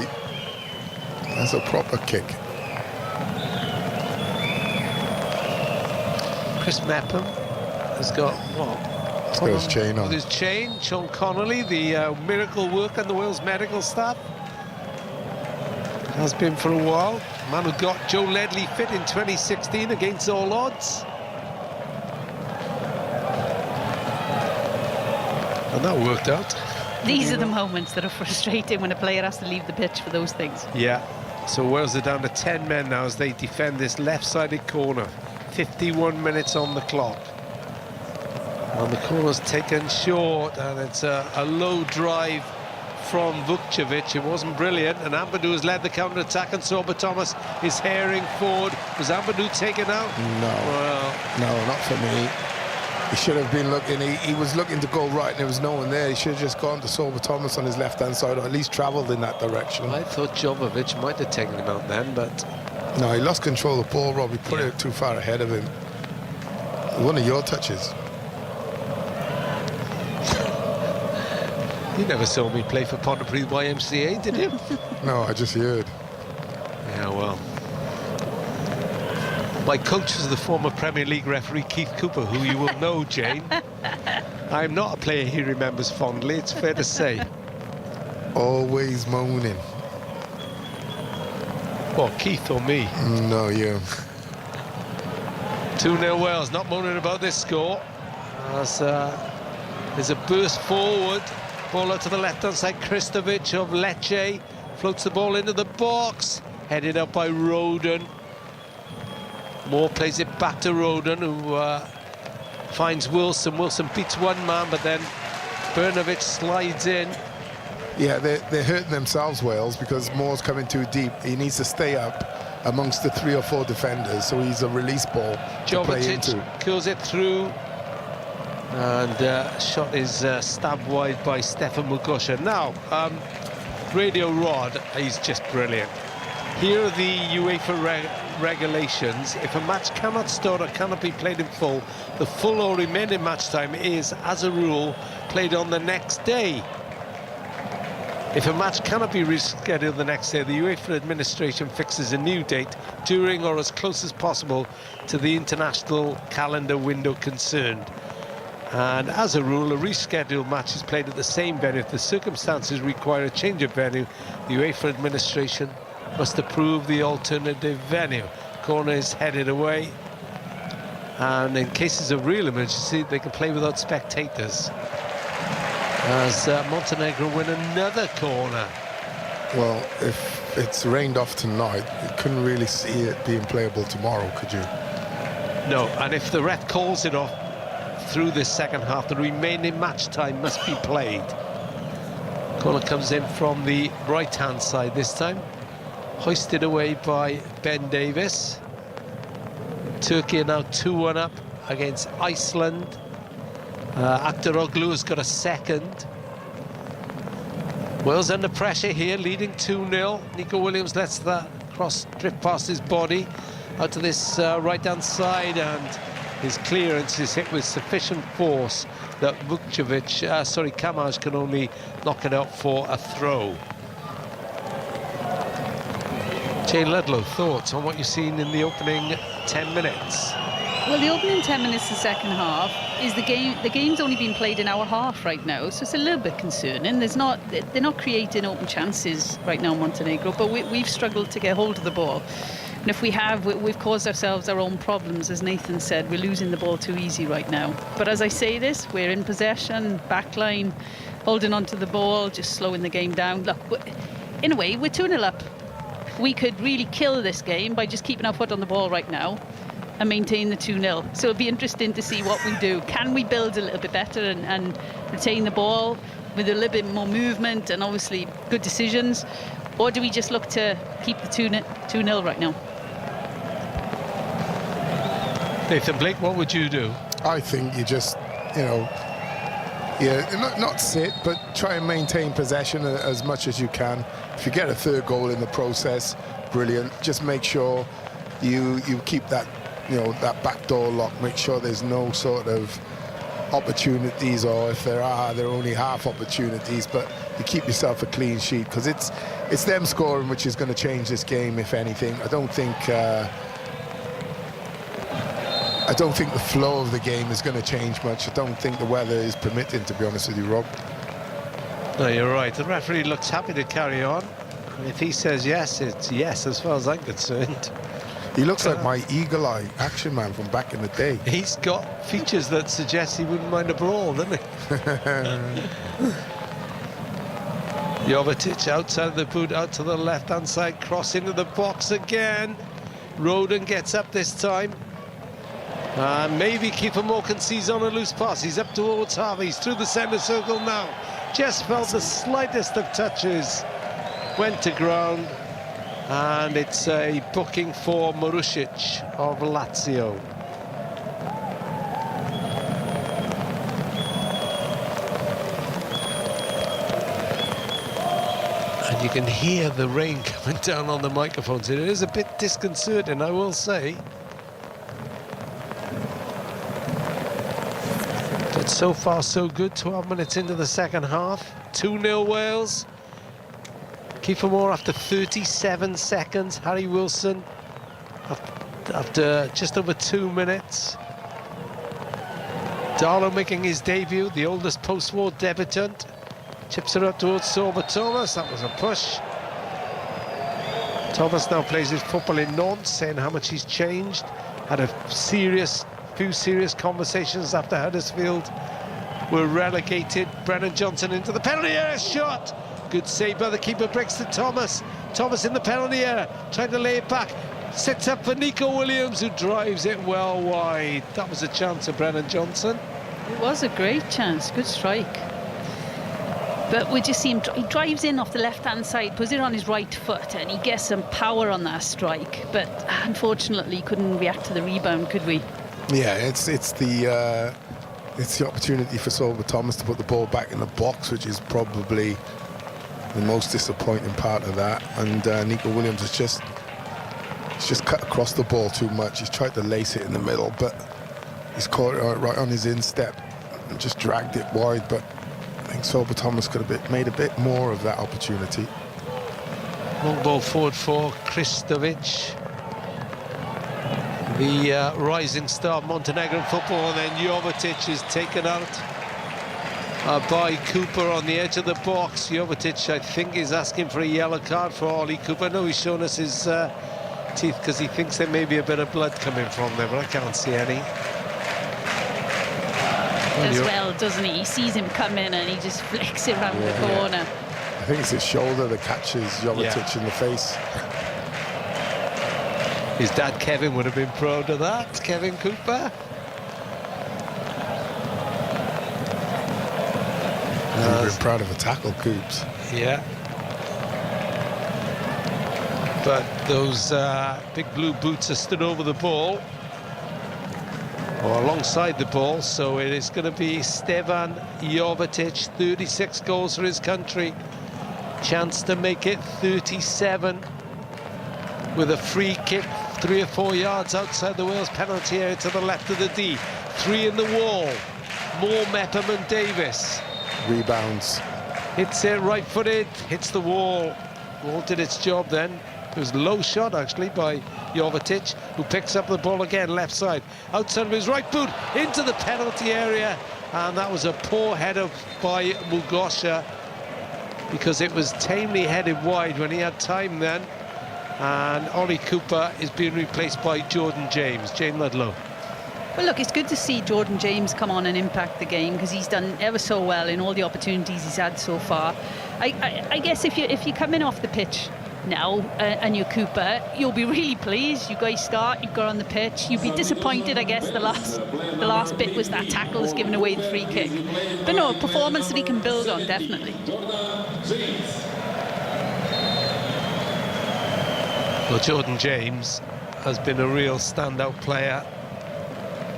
That's a proper kick. Chris Mepham has got what? He's got his chain on. With his chain, Sean Connolly, the miracle worker in the Wales medical staff. Has been for a while. Man who got Joe Ledley fit in 2016 against all odds. And that worked out. These are the moments that are frustrating when a player has to leave the pitch for those things. Yeah. So Wales are down to 10 men now as they defend this left-sided corner. 51 minutes on the clock. And the corner's taken short, and it's a low drive from Vukcevic. It wasn't brilliant, and Ampadu has led the counter-attack, and Sorba Thomas is herring forward. Was Ampadu taken out? No. Well, no, not for me. He should have been looking, he was looking to go right and there was no one there. He should have just gone to Sorba Thomas on his left-hand side, or at least travelled in that direction. I thought Jovovic might have taken him out then, but... No, he lost control of the ball, Rob. He put it too far ahead of him. One of your touches. You never saw me play for Pontypridd YMCA, did you? No, I just heard. Yeah, well. My coach was the former Premier League referee Keith Cooper, who you will know, Jane. I'm not a player he remembers fondly, it's fair to say. Always moaning. What, Keith or me? No, you. 2-0 Wales, not moaning about this score. As there's a burst forward. Ball out to the left-hand side. Kristovic of Lecce floats the ball into the box. Headed up by Roden. Moore plays it back to Roden, who finds Wilson. Wilson beats one man, but then Brnovich slides in. Yeah, they're hurting themselves, Wales, because Moore's coming too deep. He needs to stay up amongst the 3 or 4 defenders, so he's a release ball to play into. Curls it through, and shot is stabbed wide by Stefan Mugosha. Now, Radio Rod, he's just brilliant. Here are the UEFA regulations. If a match cannot start or cannot be played in full, the full or remaining match time is, as a rule, played on the next day. If a match cannot be rescheduled the next day, the UEFA administration fixes a new date during or as close as possible to the international calendar window concerned. And as a rule, a rescheduled match is played at the same venue. If the circumstances require a change of venue, the UEFA administration must approve the alternative venue. Corner is headed away, and in cases of real emergency, they can play without spectators. As Montenegro win another corner. Well, if it's rained off tonight, you couldn't really see it being playable tomorrow, could you? No, and if the ref calls it off through this second half, the remaining match time must be played. Corner comes in from the right-hand side this time. Hoisted away by Ben Davis. Turkey are now 2-1 up against Iceland. Aktaroglu has got a second. Wales under pressure here, leading 2-0. Nico Williams lets that cross drift past his body out to this right-hand side, and his clearance is hit with sufficient force that Kamaj can only knock it out for a throw. Jane Ludlow, thoughts on what you've seen in the opening 10 minutes? Well, the opening 10 minutes of the second half is the game's only been played in our half right now, so it's a little bit concerning. They're not creating open chances right now, Montenegro, but we've struggled to get hold of the ball. And if we have, we've caused ourselves our own problems. As Nathan said, we're losing the ball too easy right now. But as I say this, we're in possession, backline, holding on to the ball, just slowing the game down. Look, in a way, we're 2-0 up. We could really kill this game by just keeping our foot on the ball right now and maintain the 2-0. So it'll be interesting to see what we do. Can we build a little bit better and retain the ball with a little bit more movement and obviously good decisions? Or do we just look to keep the 2-0 right now? Nathan Blake, what would you do? I think you just, not sit, but try and maintain possession as much as you can. If you get a third goal in the process, brilliant. Just make sure you keep that, that back door locked. Make sure there's no sort of opportunities, or if there are, they're only half opportunities, but you keep yourself a clean sheet, because it's them scoring which is going to change this game, if anything. I don't think the flow of the game is going to change much. I don't think the weather is permitting, to be honest with you, Rob. No, you're right. The referee looks happy to carry on. And if he says yes, it's yes, as far as I'm concerned. He looks like my eagle-eye action man from back in the day. He's got features that suggest he wouldn't mind a brawl, doesn't he? Jovetic outside the boot, out to the left-hand side, cross into the box again. Roden gets up this time. Maybe Kiefer Moore can seize on a loose pass. He's up towards Harvey. He's through the centre circle now. Just felt the slightest of touches. Went to ground. And it's a booking for Marusic of Lazio. And you can hear the rain coming down on the microphones. It is a bit disconcerting, I will say. But so far, so good. 12 minutes into the second half. 2-0 Wales. Kiefer Moore after 37 seconds. Harry Wilson after just over 2 minutes. Darlow making his debut, the oldest post-war debutant. Chips it up towards Sorba Thomas. That was a push. Thomas now plays his football in Nantes, saying how much he's changed. Had a few serious conversations after Huddersfield were relegated. Brennan Johnson into the penalty area, shot. Good save by the keeper, breaks to Thomas. Thomas in the penalty area, trying to lay it back. Sets up for Nico Williams, who drives it well wide. That was a chance of Brennan Johnson. It was a great chance, good strike. But we just see him, he drives in off the left-hand side, puts it on his right foot, and he gets some power on that strike. But unfortunately, couldn't react to the rebound, could we? Yeah, it's the opportunity for Sober Thomas to put the ball back in the box, which is probably the most disappointing part of that. And Nico Williams has just cut across the ball too much. He's tried to lace it in the middle, but he's caught it right on his instep and just dragged it wide. But I think Sober Thomas could have made a bit more of that opportunity. Long ball forward for Kristovic, the rising star of Montenegrin football, and then Jovetic is taken out by Cooper on the edge of the box. Jovetic, I think, is asking for a yellow card for Ollie Cooper. No, he's shown us his teeth because he thinks there may be a bit of blood coming from there, but I can't see any. As well, doesn't he? He sees him come in and he just flicks it round the corner. I think it's his shoulder that catches Jovetic in the face. His dad Kevin would have been proud of that, Kevin Cooper. He'd been proud of a tackle, Coops. Yeah. But those big blue boots are stood over the ball, or alongside the ball, so it is going to be Stevan Jovetic, 36 goals for his country. Chance to make it 37 with a free kick 3 or 4 yards outside the Wales penalty area to the left of the D. 3 in the wall. More Mepham and Davis. Rebounds. Hits it right-footed, hits the wall. Wall did its job then. It was a low shot, actually, by Jovetic, who picks up the ball again, left side. Outside of his right boot, into the penalty area. And that was a poor header by Mugosha, because it was tamely headed wide when he had time then. And Ollie Cooper is being replaced by Jordan James. Jane Ludlow. Well, look, it's good to see Jordan James come on and impact the game, because he's done ever so well in all the opportunities he's had so far. I guess if you come in off the pitch now and you're Cooper, you'll be really pleased. You guys start, you've got on the pitch. You'd be disappointed, I guess, the last bit was that tackle that's given away the free kick. But no, a performance that he can build on, definitely. Well, Jordan James has been a real standout player.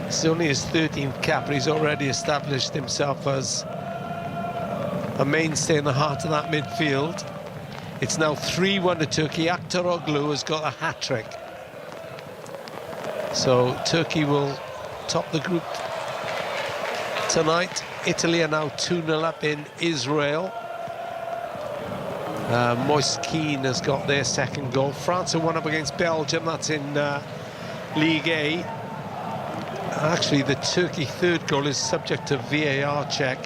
It's only his 13th cap, but he's already established himself as a mainstay in the heart of that midfield. It's now 3-1 to Turkey. Aktaroglu has got a hat-trick. So Turkey will top the group tonight. Italy are now 2-0 up in Israel. Moise Keane has got their second goal. France are 1-up against Belgium. That's in League A. Actually, the Turkey third goal is subject to VAR check.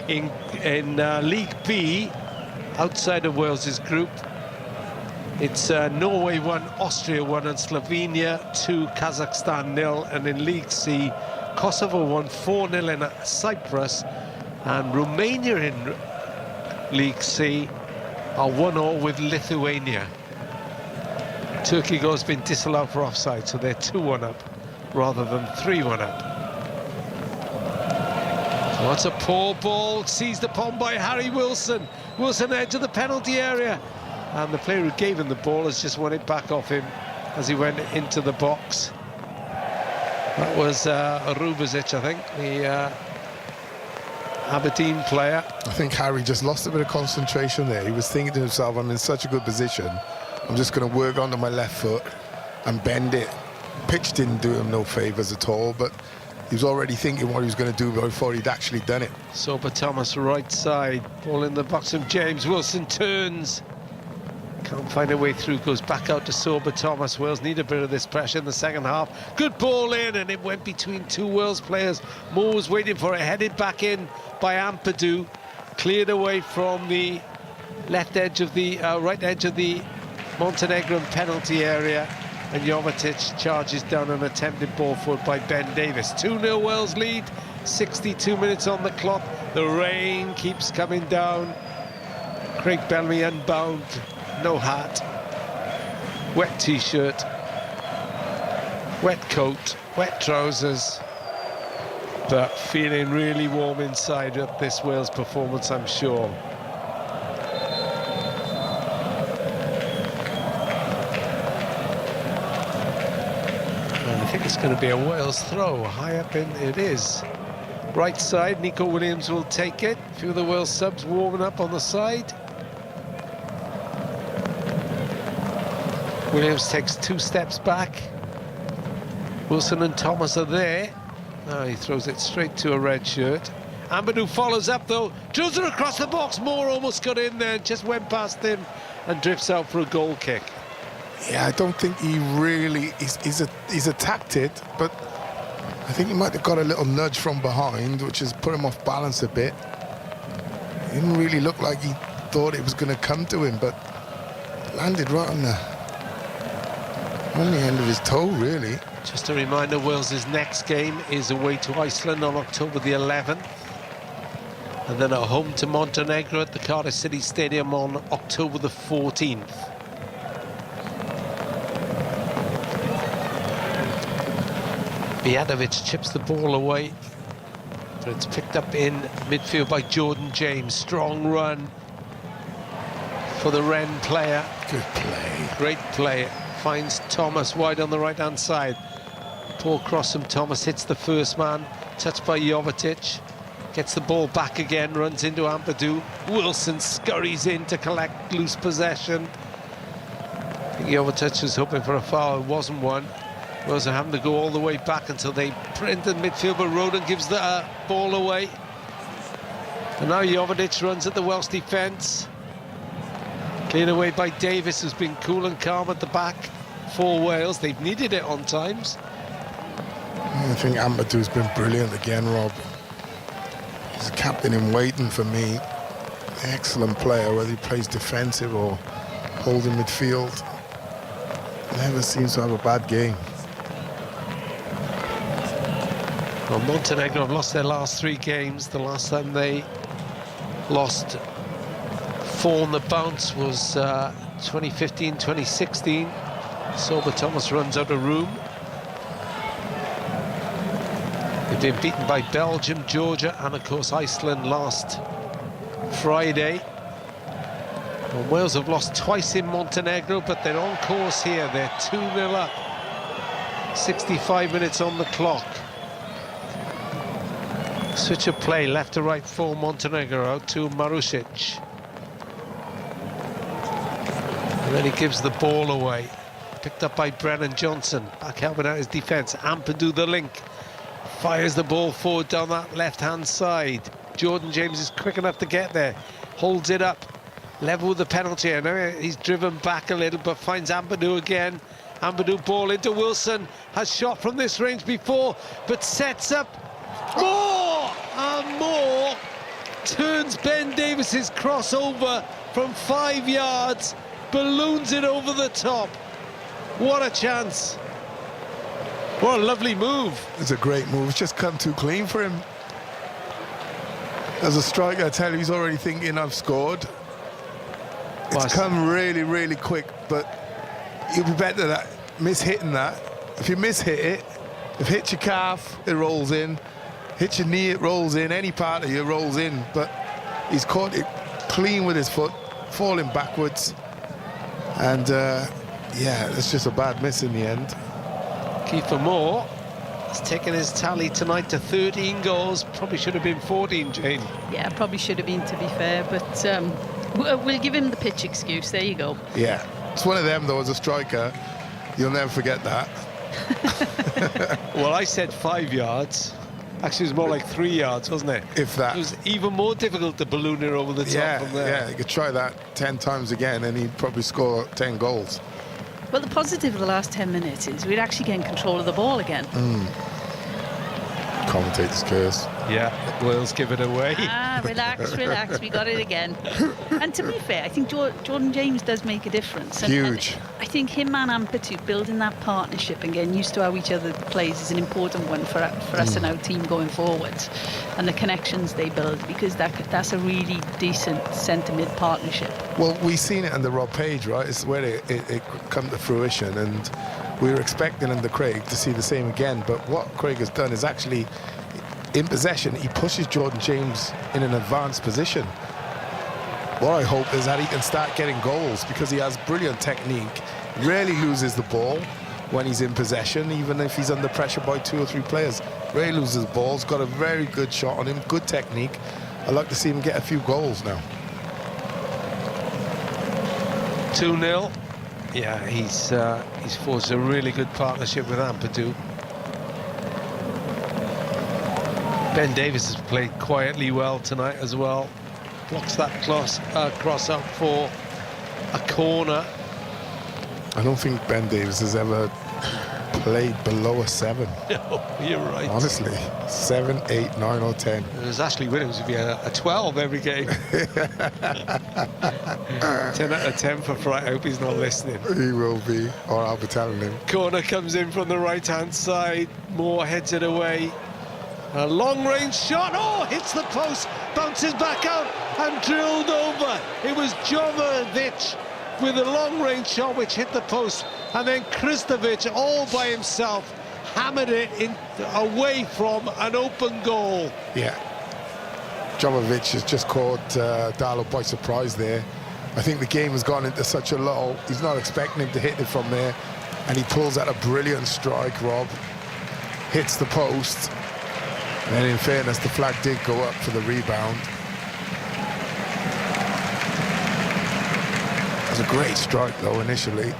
In League B, outside of Wales's group, it's Norway 1, Austria 1, and Slovenia 2, Kazakhstan 0. And in League C, Kosovo won 4-0 in Cyprus, and Romania in League C are 1-0 with Lithuania. Turkey goal's been disallowed for offside, so they're 2-1 up rather than 3-1 up. So that's a poor ball, seized upon by Harry Wilson. Wilson edge of the penalty area, and the player who gave him the ball has just won it back off him as he went into the box. That was Rubezic, I think, the Aberdeen player. I think Harry just lost a bit of concentration there. He was thinking to himself, I'm in such a good position, I'm just going to work onto my left foot and bend it. Pitch didn't do him no favours at all, but he was already thinking what he was going to do before he'd actually done it. Sober Thomas right side, ball in the box of James. Wilson turns, can't find a way through, goes back out to Sober Thomas. Wales need a bit of this pressure in the second half. Good ball in, and it went between two Wales players. Moore was waiting for it, headed back in by Ampadu, cleared away from the left edge of the right edge of the Montenegrin penalty area, and Jovetic charges down an attempted ball forward by Ben Davis. 2-0 Wales lead, 62 minutes on the clock. The rain keeps coming down. Craig Bellamy unbound, no hat, wet t-shirt, Wet coat, wet trousers, but feeling really warm inside of this Wales performance, I'm sure. And I think it's going to be a Wales throw. High up in it is. Right side, Nico Williams will take it. A few of the Wales subs warming up on the side. Williams takes 2 steps back. Wilson and Thomas are there. Now he throws it straight to a red shirt. Amadou follows up though, drills it across the box. Moore almost got in there, just went past him and drifts out for a goal kick. Yeah, I don't think he really, he's attacked it, but I think he might have got a little nudge from behind, which has put him off balance a bit. It didn't really look like he thought it was going to come to him, but landed right on the end of his toe, really. Just a reminder, Wales' next game is away to Iceland on October the 11th. And then at home to Montenegro at the Cardiff City Stadium on October the 14th. Bijanovic chips the ball away, but it's picked up in midfield by Jordan James. Strong run for the Wren player. Good play. Great play. Finds Thomas wide on the right-hand side. Poor cross from Thomas, hits the first man. Touched by Jovetic. Gets the ball back again, runs into Ampadu. Wilson scurries in to collect loose possession. I think Jovetic was hoping for a foul. It wasn't one. Wales are having to go all the way back until they print the midfield, but Roden gives the ball away. And now Jovetic runs at the Welsh defence. Cleared away by Davis, who's been cool and calm at the back for Wales. They've needed it on times. I think Amadou's been brilliant again, Rob. He's a captain in waiting for me. Excellent player, whether he plays defensive or holding midfield. Never seems to have a bad game. Well, Montenegro have lost their last 3 games. The last time they lost 4 on the bounce was 2015-2016. Sorba Thomas runs out of room. They've been beaten by Belgium, Georgia, and of course Iceland last Friday. Well, Wales have lost twice in Montenegro, but they're on course here. They're 2-0 up. 65 minutes on the clock. Switch of play, left to right for Montenegro, out to Marusic. And then he gives the ball away. Picked up by Brennan Johnson. Back helping out his defence. Ampadu the link. Fires the ball forward down that left-hand side. Jordan James is quick enough to get there. Holds it up. Level with the penalty. I know he's driven back a little, but finds Ampadu again. Ampadu ball into Wilson. Has shot from this range before, but sets up Moore! And Moore turns Ben Davis's crossover from 5 yards. Balloons it over the top. What a chance. What a lovely move. It's a great move. It's just come too clean for him. As a striker, I tell you, he's already thinking, I've scored. It's come really, really quick, but you'll be better at miss-hitting that. If you miss-hit it, if it hits your calf, it rolls in. Hits your knee, it rolls in. Any part of you rolls in. But he's caught it clean with his foot, falling backwards. And, yeah, it's just a bad miss in the end. Kiefer Moore has taken his tally tonight to 13 goals. Probably should have been 14, Jane. Yeah, probably should have been, to be fair. But we'll give him the pitch excuse. There you go. Yeah, it's one of them, though, as a striker. You'll never forget that. Well, I said 5 yards. Actually, it was more like 3 yards, wasn't it? If that. It was even more difficult to balloon it over the top from there. Yeah, you could try that 10 times again and he'd probably score 10 goals. Well, the positive of the last 10 minutes is we're actually getting control of the ball again. Commentator's curse. Yeah, Wales give it away. Relax, relax, we got it again. And to be fair, I think Jordan James does make a difference. And, Huge. And I think him and Ampadu building that partnership and getting used to how each other plays is an important one for us and our team going forward. And the connections they build, because that's a really decent centre-mid partnership. Well, we've seen it under Rob Page, right? It's where it come to fruition, and we were expecting under Craig to see the same again, but what Craig has done is actually, in possession, he pushes Jordan James in an advanced position. What I hope is that he can start getting goals, because he has brilliant technique, rarely loses the ball when he's in possession, even if he's under pressure by 2 or 3 players. Rarely loses the ball, he's got a very good shot on him, good technique. I'd like to see him get a few goals now. 2-0. Yeah, he's forged a really good partnership with Ampadu. Ben Davies has played quietly well tonight as well. Blocks that cross up for a corner. I don't think Ben Davies has ever played below a 7. No, you're right. Honestly, 7, 8, 9 or 10. It was Ashley Williams would be a 12 every game. 10 out of 10 for Fright. I hope he's not listening. He will be, or I'll be telling him. Corner comes in from the right-hand side. Moore heads it away. A long-range shot. Oh, hits the post, bounces back out and drilled over. It was Jovovic with a long-range shot which hit the post, and then Kristovic all by himself hammered it in away from an open goal. Yeah, Jovovic has just caught Darlow by surprise there. I think the game has gone into such a lull, he's not expecting him to hit it from there, and he pulls out a brilliant strike, Rob. Hits the post, and then in fairness, the flag did go up for the rebound. It was a great strike though initially.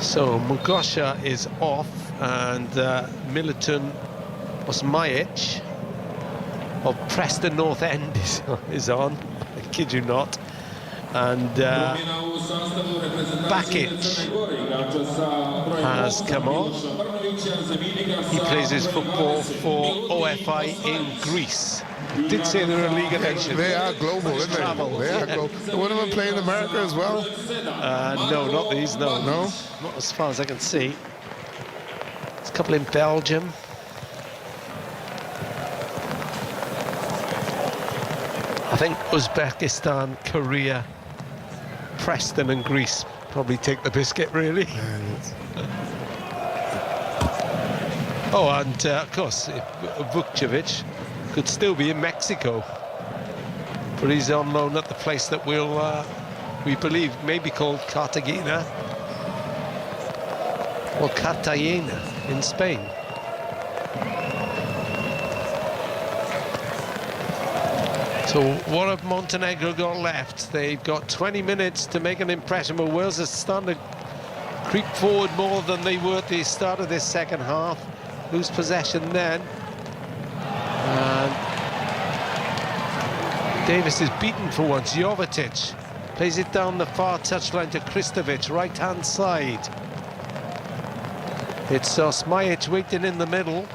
So Mugosha is off, and Militon Osmajic of Preston North End is on. I kid you not. And Bakic has come on. He plays his football for OFI in Greece. Did say they're a League of Nations. They are global, isn't they? They are global. One of them play in America as well? No, not these, no. No? Not as far as I can see. There's a couple in Belgium. I think Uzbekistan, Korea, Preston and Greece probably take the biscuit, really. Oh, and of course, Vukcevic could still be in Mexico, but he's on loan at the place that we believe may be called Cartagena or Cartagena in Spain. So what have Montenegro got left? They've got 20 minutes to make an impression, but Wales is starting to creep forward more than they were at the start of this second half. Lose possession then. And Davis is beaten for once. Jovetic plays it down the far touchline to Kristovic, right-hand side. It's Osmajic waiting in the middle.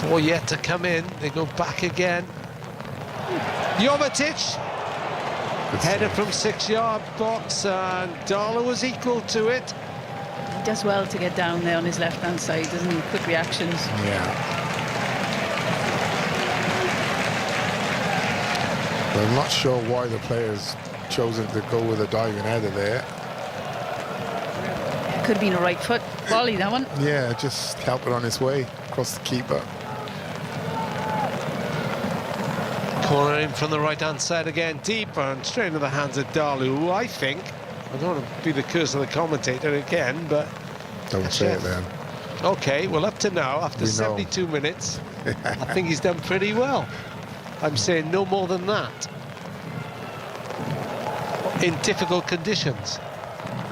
Or yet to come in. They go back again. Jovetic, header from 6-yard box, and Darlow was equal to it. He does well to get down there on his left-hand side, doesn't he? Quick reactions. Yeah. But I'm not sure why the players chosen to go with a diving header there. Could have been a right foot volley, that one. Yeah, just help it on its way across the keeper. Corner in from the right-hand side again, deep and straight into the hands of Darlow, who I think, I don't want to be the curse of the commentator again, but... Don't say it then. OK, well, up to now, after 72 minutes, I think he's done pretty well. I'm saying no more than that. In difficult conditions.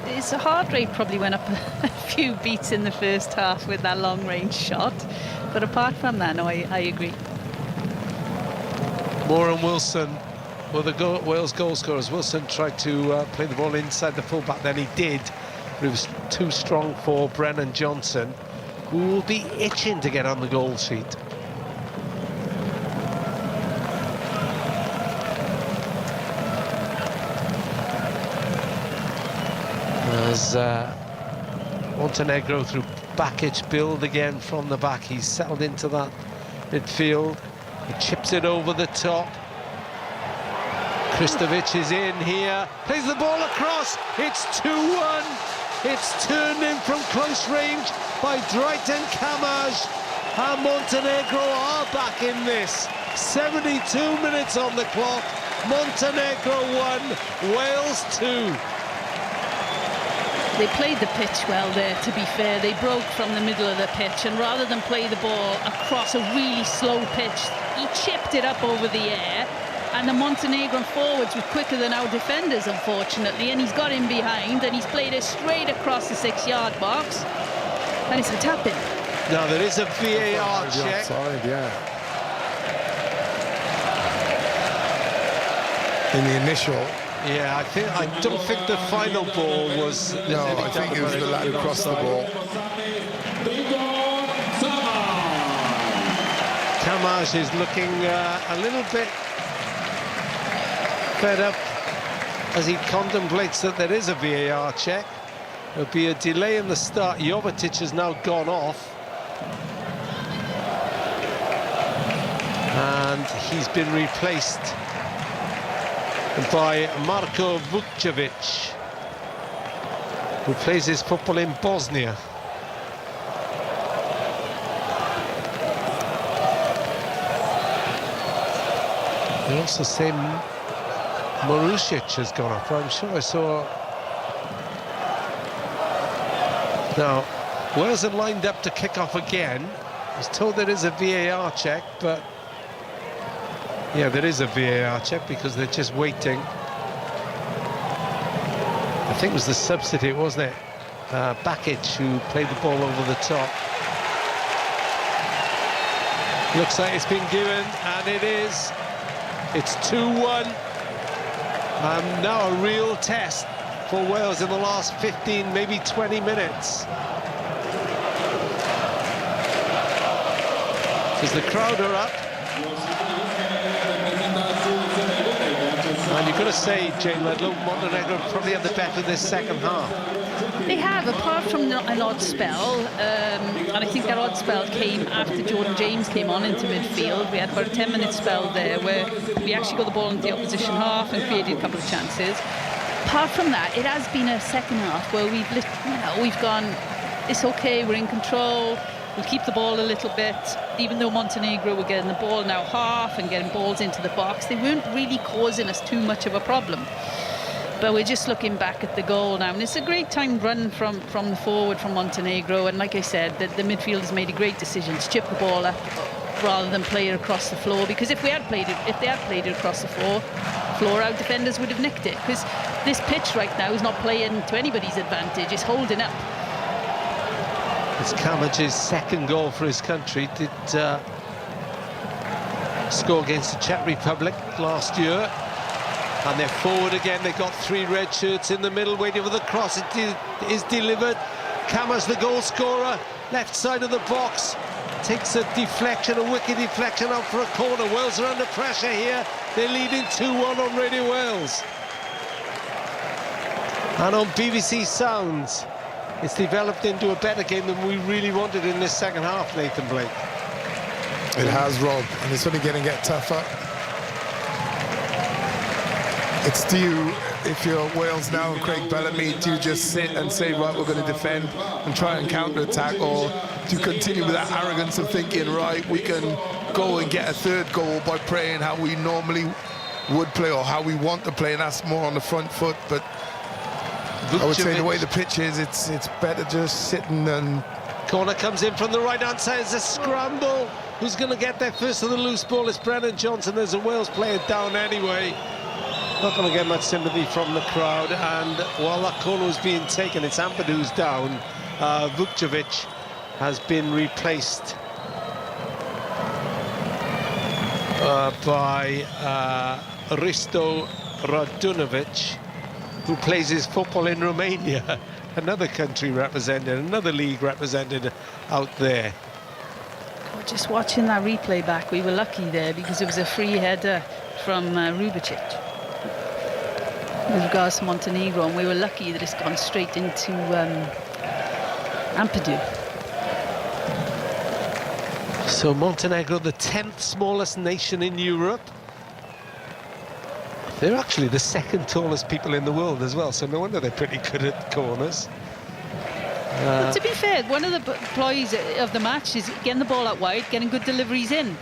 His heart rate probably went up a few beats in the first half with that long-range shot. But apart from that, no, I agree. Moore and Wilson were the Wales goal scorers. Wilson tried to play the ball inside the fullback, then he did. But it was too strong for Brennan Johnson, who will be itching to get on the goal sheet. As Montenegro through Bakic build again from the back. He's settled into that midfield. He chips it over the top. Kristovic is in here, plays the ball across, it's 2-1. It's turned in from close range by Drayton Kamaj, and Montenegro are back in this. 72 minutes on the clock, Montenegro 1, Wales 2. They played the pitch well there, to be fair. They broke from the middle of the pitch, and rather than play the ball across a really slow pitch, he chipped it up over the air, and the Montenegrin forwards were quicker than our defenders, unfortunately, and he's got in behind, and he's played it straight across the 6-yard box, and it's a tap-in. Now, there is a VAR check. Offside, yeah. In the initial. Yeah, I don't think the final ball was... No, I think it was the lad who crossed the ball. Kamaj is looking a little bit fed up as he contemplates that there is a VAR check. There'll be a delay in the start. Jovetic has now gone off. And he's been replaced by Marko Vukcevic, who plays his football in Bosnia. They also say Marusic has gone up. I'm sure I saw... Now, Wales are lined up to kick off again. I was told there is a VAR check, but... Yeah, there is a VAR check because they're just waiting. I think it was the substitute, wasn't it? Bakic, who played the ball over the top. Looks like it's been given, and it is. It's 2-1. Now a real test for Wales in the last 15, maybe 20 minutes. Because the crowd are up. And you've got to say, Jane Ledlow, Montenegro probably had the better this second half. They have, apart from an odd spell, and I think that odd spell came after Jordan James came on into midfield. We had about a 10-minute spell there where we actually got the ball into the opposition half and created a couple of chances. Apart from that, it has been a second half where we've gone, it's okay, we're in control. We'll keep the ball a little bit. Even though Montenegro were getting the ball now half and getting balls into the box, they weren't really causing us too much of a problem. But we're just looking back at the goal now, and it's a great timed run from the forward from Montenegro. And like I said, the midfielders made a great decision to chip the ball up rather than play it across the floor. Because if they had played it across the floor, our defenders would have nicked it. Because this pitch right now is not playing to anybody's advantage; it's holding up. It's Kamaj's second goal for his country. Did score against the Czech Republic last year. And they're forward again. They've got 3 red shirts in the middle waiting for the cross. It is delivered. Kamaj, the goal scorer, left side of the box. Takes a deflection, a wicked deflection out for a corner. Wales are under pressure here. They're leading 2-1 on Radio Wales. And on BBC Sounds, it's developed into a better game than we really wanted in this second half, Nathan Blake. It has, Rob, and it's only going to get tougher. It's do you, if you're Wales now and Craig Bellamy, do you just sit and say, right, we're going to defend and try and counter-attack, or do you continue with that arrogance of thinking, right, we can go and get a third goal by playing how we normally would play or how we want to play, and that's more on the front foot? But I would say the way the pitch is, it's better just sitting and... Corner comes in from the right-hand side. It's a scramble. Who's going to get there first of the loose ball? It's Brennan Johnson. There's a Wales player down anyway. Not going to get much sympathy from the crowd. And while that corner was being taken, it's Ampadu's down. Vukcevic has been replaced by Risto Radunovic, who plays his football in Romania. Another country represented, another league represented out there. Just watching that replay back, we were lucky there because it was a free header from Rubicic with regards to Montenegro, and we were lucky that it's gone straight into Ampadu. So Montenegro, the 10th smallest nation in Europe, They're actually the second tallest people in the world as well, so no wonder they're pretty good at corners. But to be fair, one of the ploys of the match is getting the ball out wide, getting good deliveries in.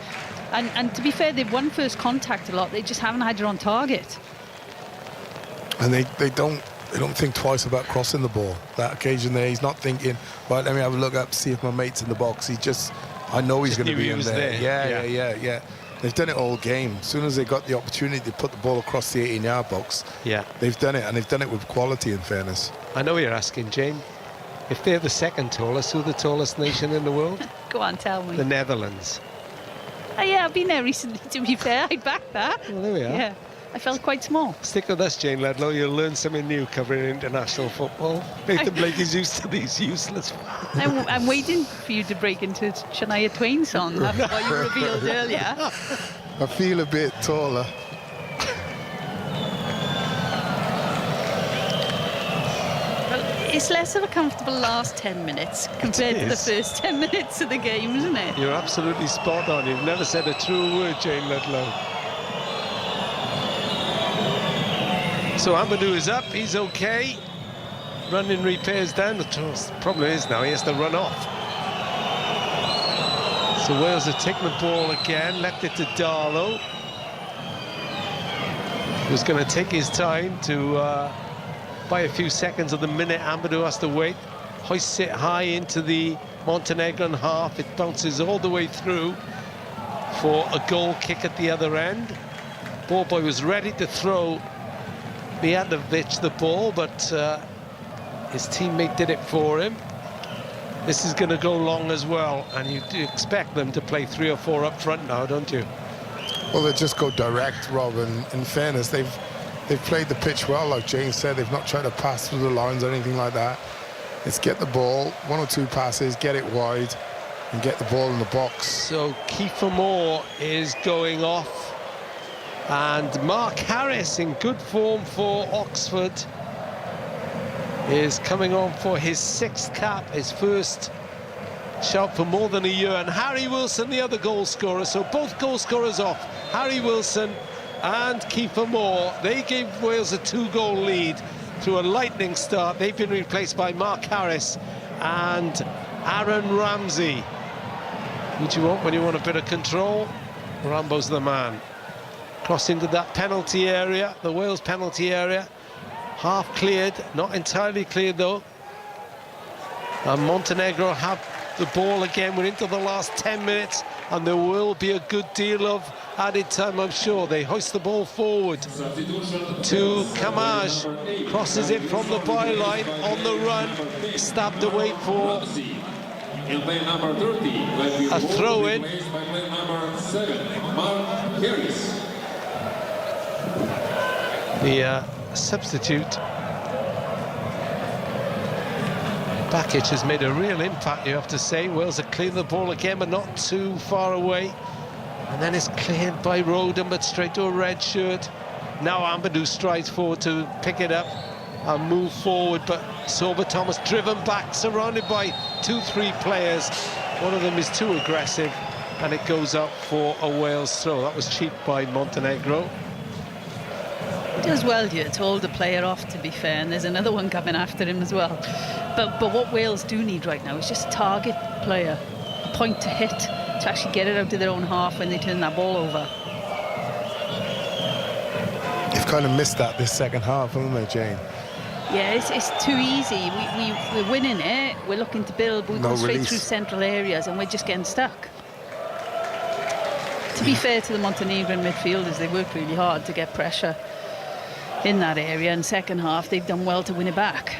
And to be fair, they've won first contact a lot. They just haven't had it on target. And they don't think twice about crossing the ball. That occasion there, he's not thinking, right, let me have a look up, see if my mate's in the box. I know he's going to be in there. Yeah. They've done it all game. As soon as they got the opportunity to put the ball across the 18-yard box, they've done it, and they've done it with quality, in fairness. I know you're asking, Jane. If they're the second tallest, who's the tallest nation in the world? Go on, tell me. The Netherlands. Yeah, I've been there recently, to be fair. I backed that. Well, there we are. Yeah, I felt quite small. Stick with us, Jane Ledlow. You'll learn something new covering international football. Nathan Blake is used to these useless. I'm waiting for you to break into Shania Twain song after what you revealed earlier. I feel a bit taller. It's less of a comfortable last 10 minutes compared to the first 10 minutes of the game, isn't it? You're absolutely spot on. You've never said a true word, Jane Ledlow. So Amadou is up. He's okay. Running repairs down. The problem is now he has to run off. So Wales have taken the ball again, left it to Darlow, who's going to take his time to by a few seconds of the minute. Amadou has to wait, hoists it high into the Montenegrin half. It bounces all the way through for a goal kick at the other end. Ball boy was ready to throw Mijatovic the ball, but his teammate did it for him. This is going to go long as well, and you do expect them to play 3 or 4 up front now, don't you? Well, they just go direct, Rob, and in fairness, they've played the pitch well, like James said. They've not tried to pass through the lines or anything like that. Let's get the ball, 1 or 2 passes, get it wide, and get the ball in the box. So Kiefer Moore is going off, and Mark Harris, in good form for Oxford, is coming on for his 6th cap, his first shout for more than a year. And Harry Wilson, the other goal scorer. So both goal scorers off, Harry Wilson and Kiefer Moore. They gave Wales a 2-goal lead through a lightning start. They've been replaced by Mark Harris and Aaron Ramsey. Who do you want when you want a bit of control? Rambo's the man. Cross into that penalty area, the Wales penalty area. Half cleared, not entirely cleared though. And Montenegro have the ball again. We're into the last 10 minutes, and there will be a good deal of added time, I'm sure. They hoist the ball forward to Kamaj, crosses it from the byline, on the run, stabbed away for a throw-in. The substitute Bakic has made a real impact, you have to say. Wales are clearing the ball again, but not too far away. And then it's cleared by Roden, but straight to a red shirt. Now Amadou strides forward to pick it up and move forward, but Sorba Thomas driven back, surrounded by 2-3 players. One of them is too aggressive, and it goes up for a Wales throw. That was cheap by Montenegro. He does well here to hold the player off, to be fair, and there's another one coming after him as well. But what Wales do need right now is just a target player, a point to hit, to actually get it out of their own half when they turn that ball over. They've kind of missed that this second half, haven't they, Jane? Yeah, it's too easy. We're winning it, we're looking to build, but we're going straight through central areas and we're just getting stuck. To be fair to the Montenegrin midfielders, they worked really hard to get pressure in that area, and second half they've done well to win it back.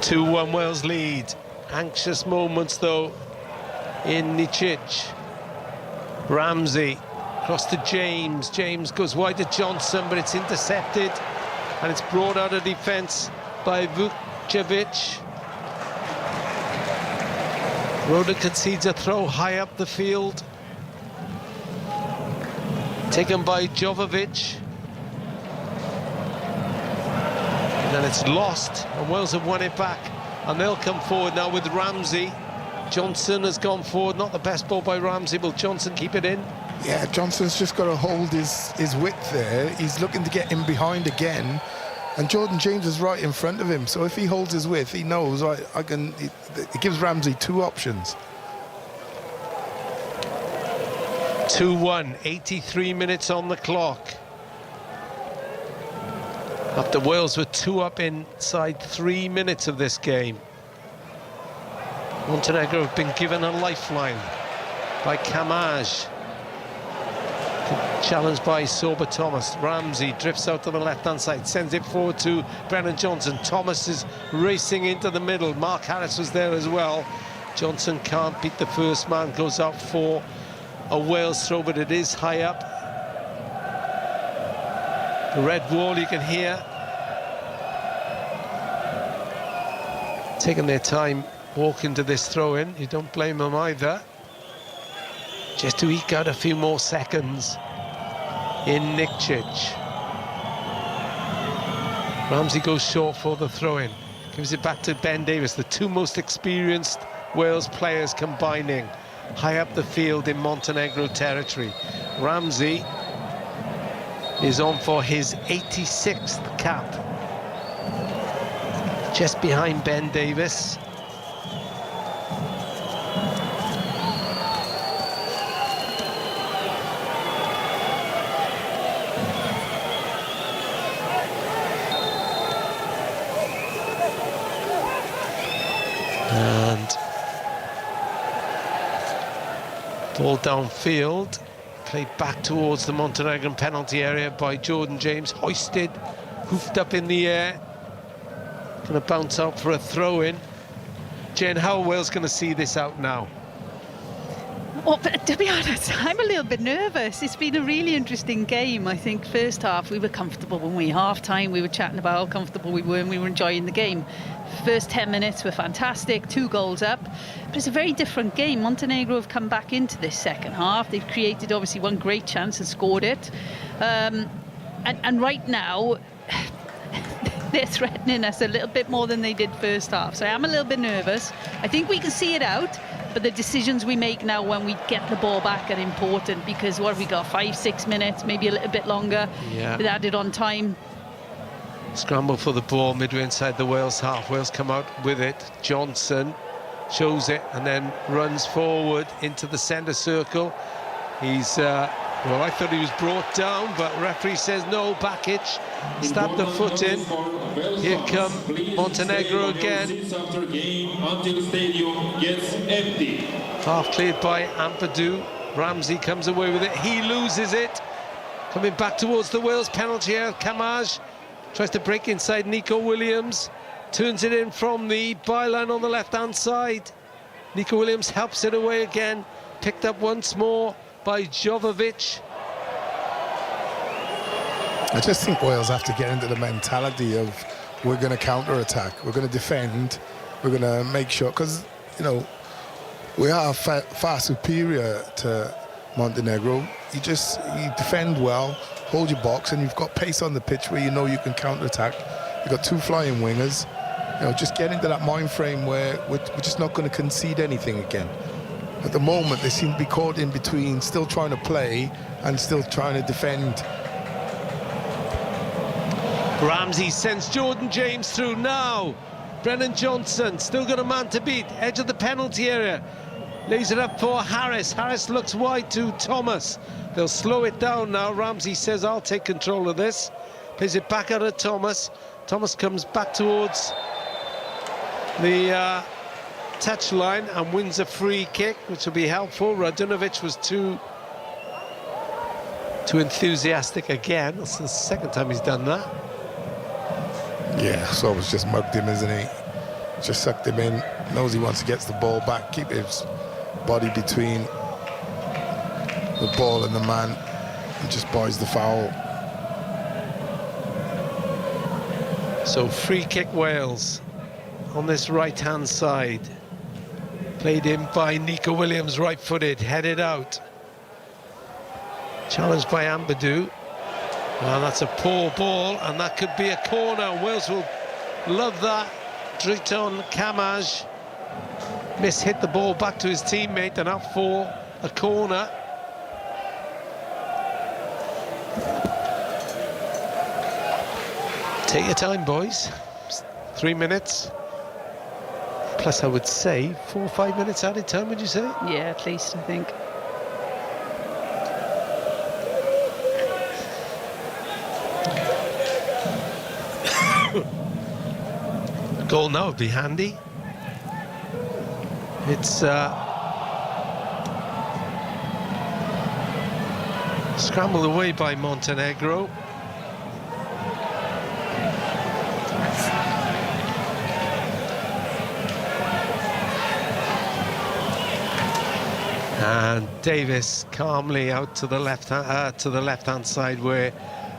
2-1 Wales lead. Anxious moments though in Nicic. Ramsey across to James. James goes wide to Johnson, but it's intercepted and it's brought out of defence by Vukcevic. Roden concedes a throw high up the field, taken by Jovovic. And then it's lost, and Wales have won it back, and they'll come forward now with Ramsey. Johnson has gone forward, not the best ball by Ramsey. Will Johnson keep it in? Yeah, Johnson's just got to hold his width there. He's looking to get in behind again, and Jordan James is right in front of him. So if he holds his width, he knows it gives Ramsey two options. 2-1, 83 minutes on the clock. After Wales were 2 up inside 3 minutes of this game. Montenegro have been given a lifeline by Kamaj. Challenged by Sober Thomas. Ramsey drifts out to the left-hand side, sends it forward to Brennan Johnson. Thomas is racing into the middle. Mark Harris was there as well. Johnson can't beat the first man, goes out for a Wales throw, but it is high up. The red wall you can hear. Taking their time walking to this throw-in. You don't blame them either. Just to eke out a few more seconds in Nikšić. Ramsey goes short for the throw-in. Gives it back to Ben Davies, the two most experienced Wales players combining high up the field in Montenegro territory. Ramsey is on for his 86th cap. Just behind Ben Davies. And ball downfield, played back towards the Montenegrin penalty area by Jordan James, hoisted, hoofed up in the air, going to bounce out for a throw-in. Jane, how are Wales going to see this out now? Well, to be honest, I'm a little bit nervous. It's been a really interesting game. I think first half we were comfortable, when we half-time we were chatting about how comfortable we were and we were enjoying the game. First 10 minutes were fantastic, 2 goals up, but it's a very different game. Montenegro have come back into this second half. They've created obviously one great chance and scored it, and right now they're threatening us a little bit more than they did first half. So I am a little bit nervous. I think we can see it out, but the decisions we make now when we get the ball back are important, because what have we got, 5-6 minutes, maybe a little bit longer, with added on time. Scramble for the ball midway inside the Wales half. Wales come out with it. Johnson shows it and then runs forward into the centre circle. He's well, I thought he was brought down, but referee says no. Bakic stabbed the foot in. Here come Montenegro again. Half cleared by Ampadu. Ramsey comes away with it. He loses it. Coming back towards the Wales penalty area. Kamaj tries to break inside Nico Williams. Turns it in from the byline on the left-hand side. Nico Williams helps it away again. Picked up once more by Jovovic. I just think Wales have to get into the mentality of, we're going to counter-attack, we're going to defend, we're going to make sure, because, you know, we are far superior to Montenegro. You defend well, hold your box, and you've got pace on the pitch where you know you can counter-attack. You've got 2 flying wingers. You know, just get into that mind frame where we're just not going to concede anything again. At the moment, they seem to be caught in between, still trying to play and still trying to defend. Ramsey sends Jordan James through now. Brennan Johnson still got a man to beat. Edge of the penalty area. Lays it up for Harris. Harris looks wide to Thomas. They'll slow it down now. Ramsey says, I'll take control of this. Plays it back out of Thomas. Thomas comes back towards the touch line and wins a free kick, which will be helpful. Radunovic was too enthusiastic again. That's the second time he's done that. Yeah, so it's just mugged him, isn't he? Just sucked him in. Knows he wants to get the ball back, keep his body between the ball and the man, and just buys the foul. So free kick Wales on this right-hand side. Played in by Nico Williams, right-footed, headed out. Challenged by Ampadu. Well, that's a poor ball, and that could be a corner. Wales will love that. Driton Kamaj hit the ball back to his teammate and up for a corner. Take your time, boys. 3 minutes. Plus, I would say 4 or 5 minutes added time, would you say? Yeah, at least, I think. A goal now would be handy. It's scrambled away by Montenegro. And Davis calmly out to the left-hand side, where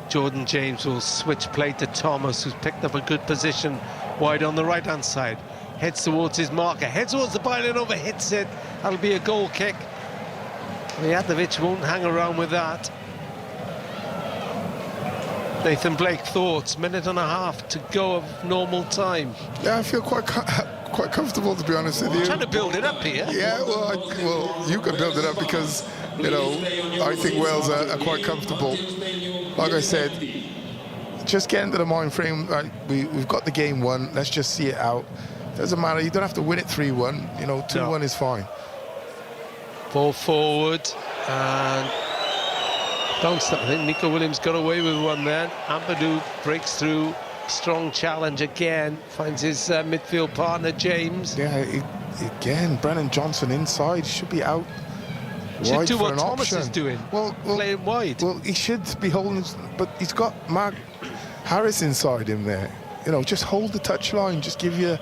Jordan James will switch play to Thomas, who's picked up a good position wide on the right-hand side. Heads towards his marker, heads towards the byline, over, hits it. That'll be a goal kick. Mijatovic won't hang around with that. Nathan Blake, thoughts? Minute and a half to go of normal time. Yeah, I feel quite comfortable, to be honest with you. I'm trying to build it up here. Yeah, well, you can build it up because, you know, I think Wales are quite comfortable. Like I said, just get into the mind frame. Like, we've got the game won. Let's just see it out. Doesn't matter. You don't have to win it 3-1. You know, 2-1 is fine. Ball forward and bounced up. I think Nico Williams got away with one then. Ampadu breaks through. Strong challenge again. Finds his midfield partner, James. Yeah, again, Brennan Johnson inside. Should be out. Should do what Thomas is doing. Well, playing wide. Well, he should be holding, but he's got Mark Harris inside him there. You know, just hold the touchline. Just give your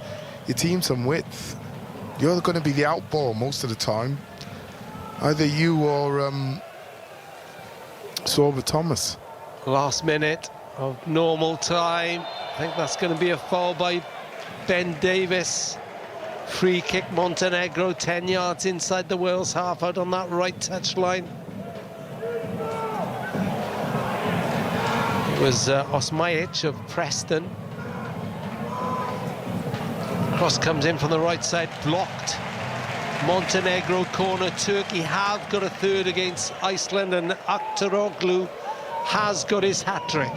team some width. You're going to be the out ball most of the time. Either you or Sorba Thomas. Last minute of normal time. I think that's going to be a foul by Ben Davis. Free kick, Montenegro, 10 yards inside the Wales half, out on that right touchline. It was Osmajic of Preston. Cross comes in from the right side, blocked. Montenegro corner. Turkey have got a third against Iceland, and Aktaroglu has got his hat-trick.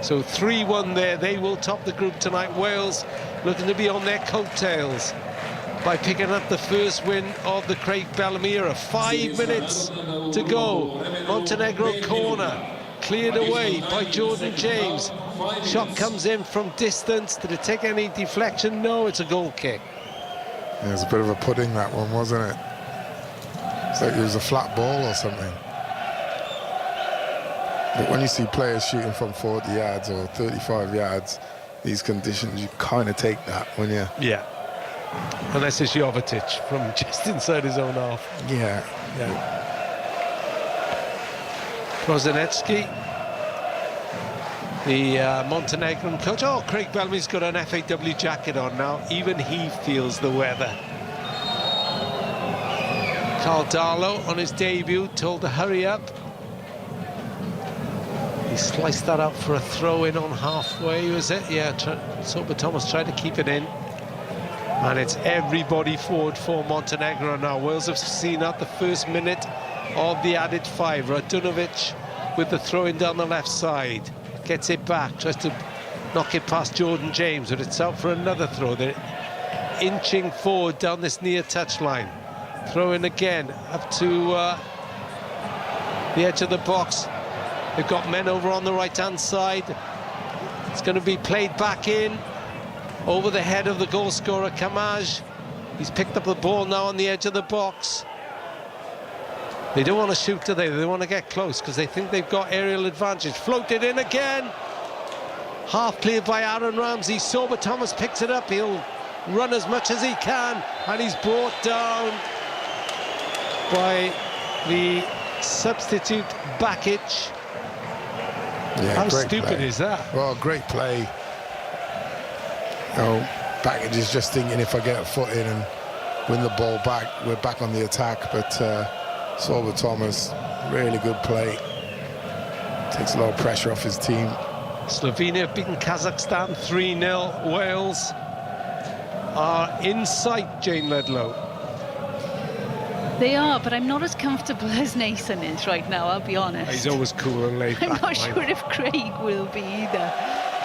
So 3-1 there. They will top the group tonight. Wales looking to be on their coattails by picking up the first win of the Craig Bellamy era. 5 minutes to go. Montenegro corner cleared away by Jordan James. Shot comes in from distance. Did it take any deflection? No, it's a goal kick. It was a bit of a pudding, that one, wasn't it? It's like it was a flat ball or something. But when you see players shooting from 40 yards or 35 yards, these conditions, you kind of take that when you... Yeah. Unless it's Jovetic from just inside his own half. Yeah. Prozinecki, the Montenegrin coach. Oh, Craig Bellamy's got an FAW jacket on now. Even he feels the weather. Carl Darlow on his debut told to hurry up. He sliced that up for a throw-in on halfway, was it? Yeah, Sorba Thomas tried to keep it in. And it's everybody forward for Montenegro now. Wales have seen out the first minute of the added 5. Radunovic with the throw-in down the left side. Gets it back, tries to knock it past Jordan James, but it's out for another throw. They're inching forward down this near touchline. Throw in again, up to the edge of the box. They've got men over on the right-hand side. It's going to be played back in, over the head of the goal scorer, Kamaj. He's picked up the ball now on the edge of the box. They don't want to shoot, do they? They want to get close because they think they've got aerial advantage. Floated in again. Half cleared by Aaron Ramsey. Sorba Thomas picks it up. He'll run as much as he can, and he's brought down by the substitute Bakic. Yeah, how stupid is that? Well, great play. You know, Bakic is just thinking, if I get a foot in and win the ball back, we're back on the attack. But Sorba Thomas, really good play. Takes a lot of pressure off his team. Slovenia have beaten Kazakhstan 3-0. Wales are in sight, Jane Ledlow. They are, but I'm not as comfortable as Nathan is right now, I'll be honest. He's always cool and laid back. I'm not sure if Craig will be either.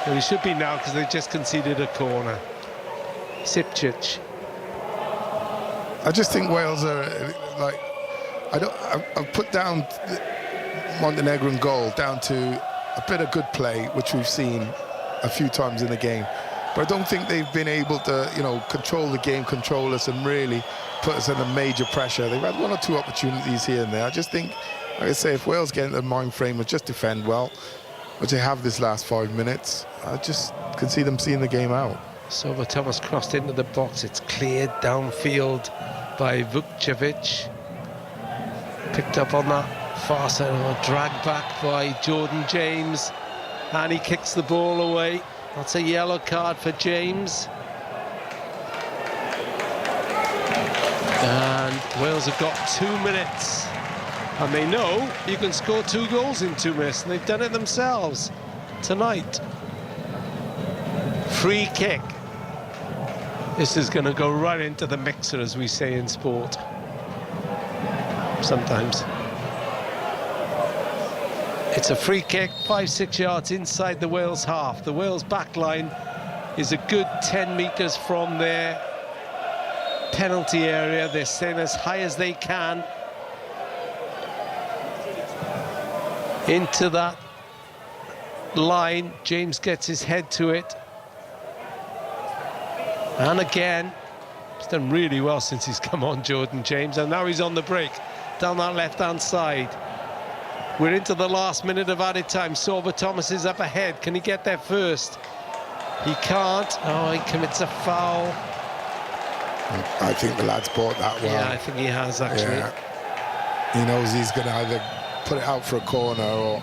Well, he should be now because they just conceded a corner. Sipcic. I just think Wales are like, I've put down Montenegro goal down to a bit of good play, which we've seen a few times in the game. But I don't think they've been able to, you know, control the game, control us, and really put us under major pressure. They've had one or two opportunities here and there. I just think, like I say, if Wales get into the mind frame of just defend well, which they have this last 5 minutes, I just can see them seeing the game out. So Thomas crossed into the box. It's cleared downfield by Vukcevic. Picked up on that far side, or dragged back by Jordan James. And he kicks the ball away. That's a yellow card for James. And Wales have got 2 minutes. And they know you can score 2 goals in 2 minutes. And they've done it themselves tonight. Free kick. This is going to go right into the mixer, as we say in sport. Sometimes. It's a free kick, 5-6 yards inside the Wales half. The Wales back line is a good 10 metres from their penalty area. They're staying as high as they can into that line. James gets his head to it. And again, he's done really well since he's come on, Jordan James. And now he's on the break down that left-hand side. We're into the last minute of added time. Sorba Thomas is up ahead. Can he get there first? He can't. Oh, he commits a foul. I think the lad's bought that well. Yeah, I think he has, actually. Yeah. He knows he's going to either put it out for a corner or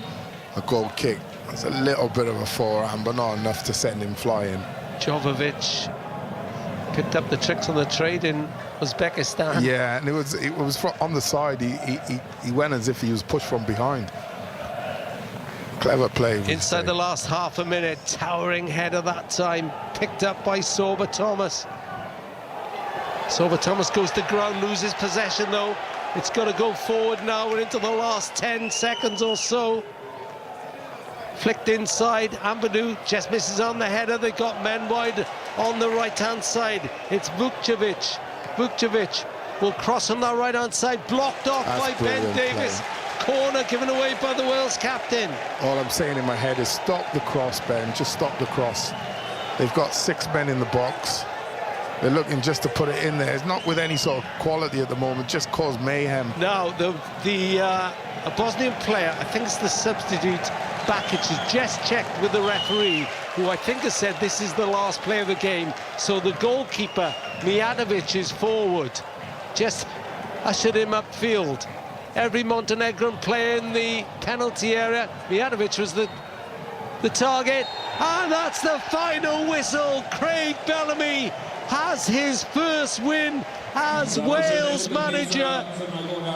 a goal kick. It's a little bit of a forehand, but not enough to send him flying. Jovovic picked up the tricks on the trade in Uzbekistan. Yeah, and it was on the side. He went as if he was pushed from behind. Clever play. Inside the last half a minute, towering header that time, picked up by Sorba Thomas. Sorba Thomas goes to ground, loses possession though. It's got to go forward now. We're into the last 10 seconds or so. Flicked inside, Amadou just misses on the header. They got men wide on the right-hand side. It's Vukcevic. Vukcevic will cross on that right-hand side, blocked off by Ben Davies. Corner given away by the Wales captain. All I'm saying in my head is stop the cross, Ben. Just stop the cross. They've got 6 men in the box. They're looking just to put it in there. It's not with any sort of quality at the moment, just cause mayhem. Now, a Bosnian player, I think it's the substitute, Bakic, has just checked with the referee, who I think has said this is the last play of the game. So the goalkeeper, Mijatovic, is forward. Just ushered him upfield. Every Montenegrin player in the penalty area, Mijatovic was the target. And that's the final whistle. Craig Bellamy has his first win as Wales manager.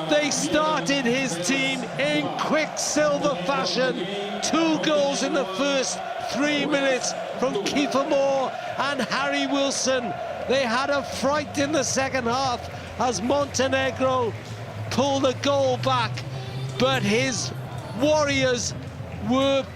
They started his team in Quicksilver fashion. 2 goals in the first 3 minutes from Kiefer Moore and Harry Wilson. They had a fright in the second half as Montenegro pulled a goal back, but his Warriors were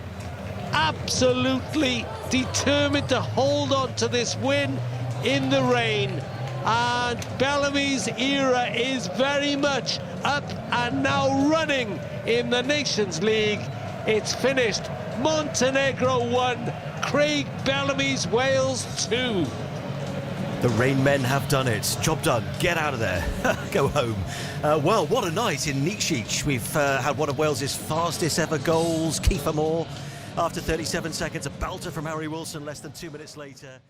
absolutely determined to hold on to this win in the rain. And Bellamy's era is very much up and now running in the Nations League. It's finished. Montenegro 1, Craig Bellamy's Wales 2. The Rain Men have done it. Job done. Get out of there. Go home. Well, what a night in Nietzsche. We've had one of Wales's fastest ever goals. Kiefer Moore, after 37 seconds, a belter from Harry Wilson less than 2 minutes later.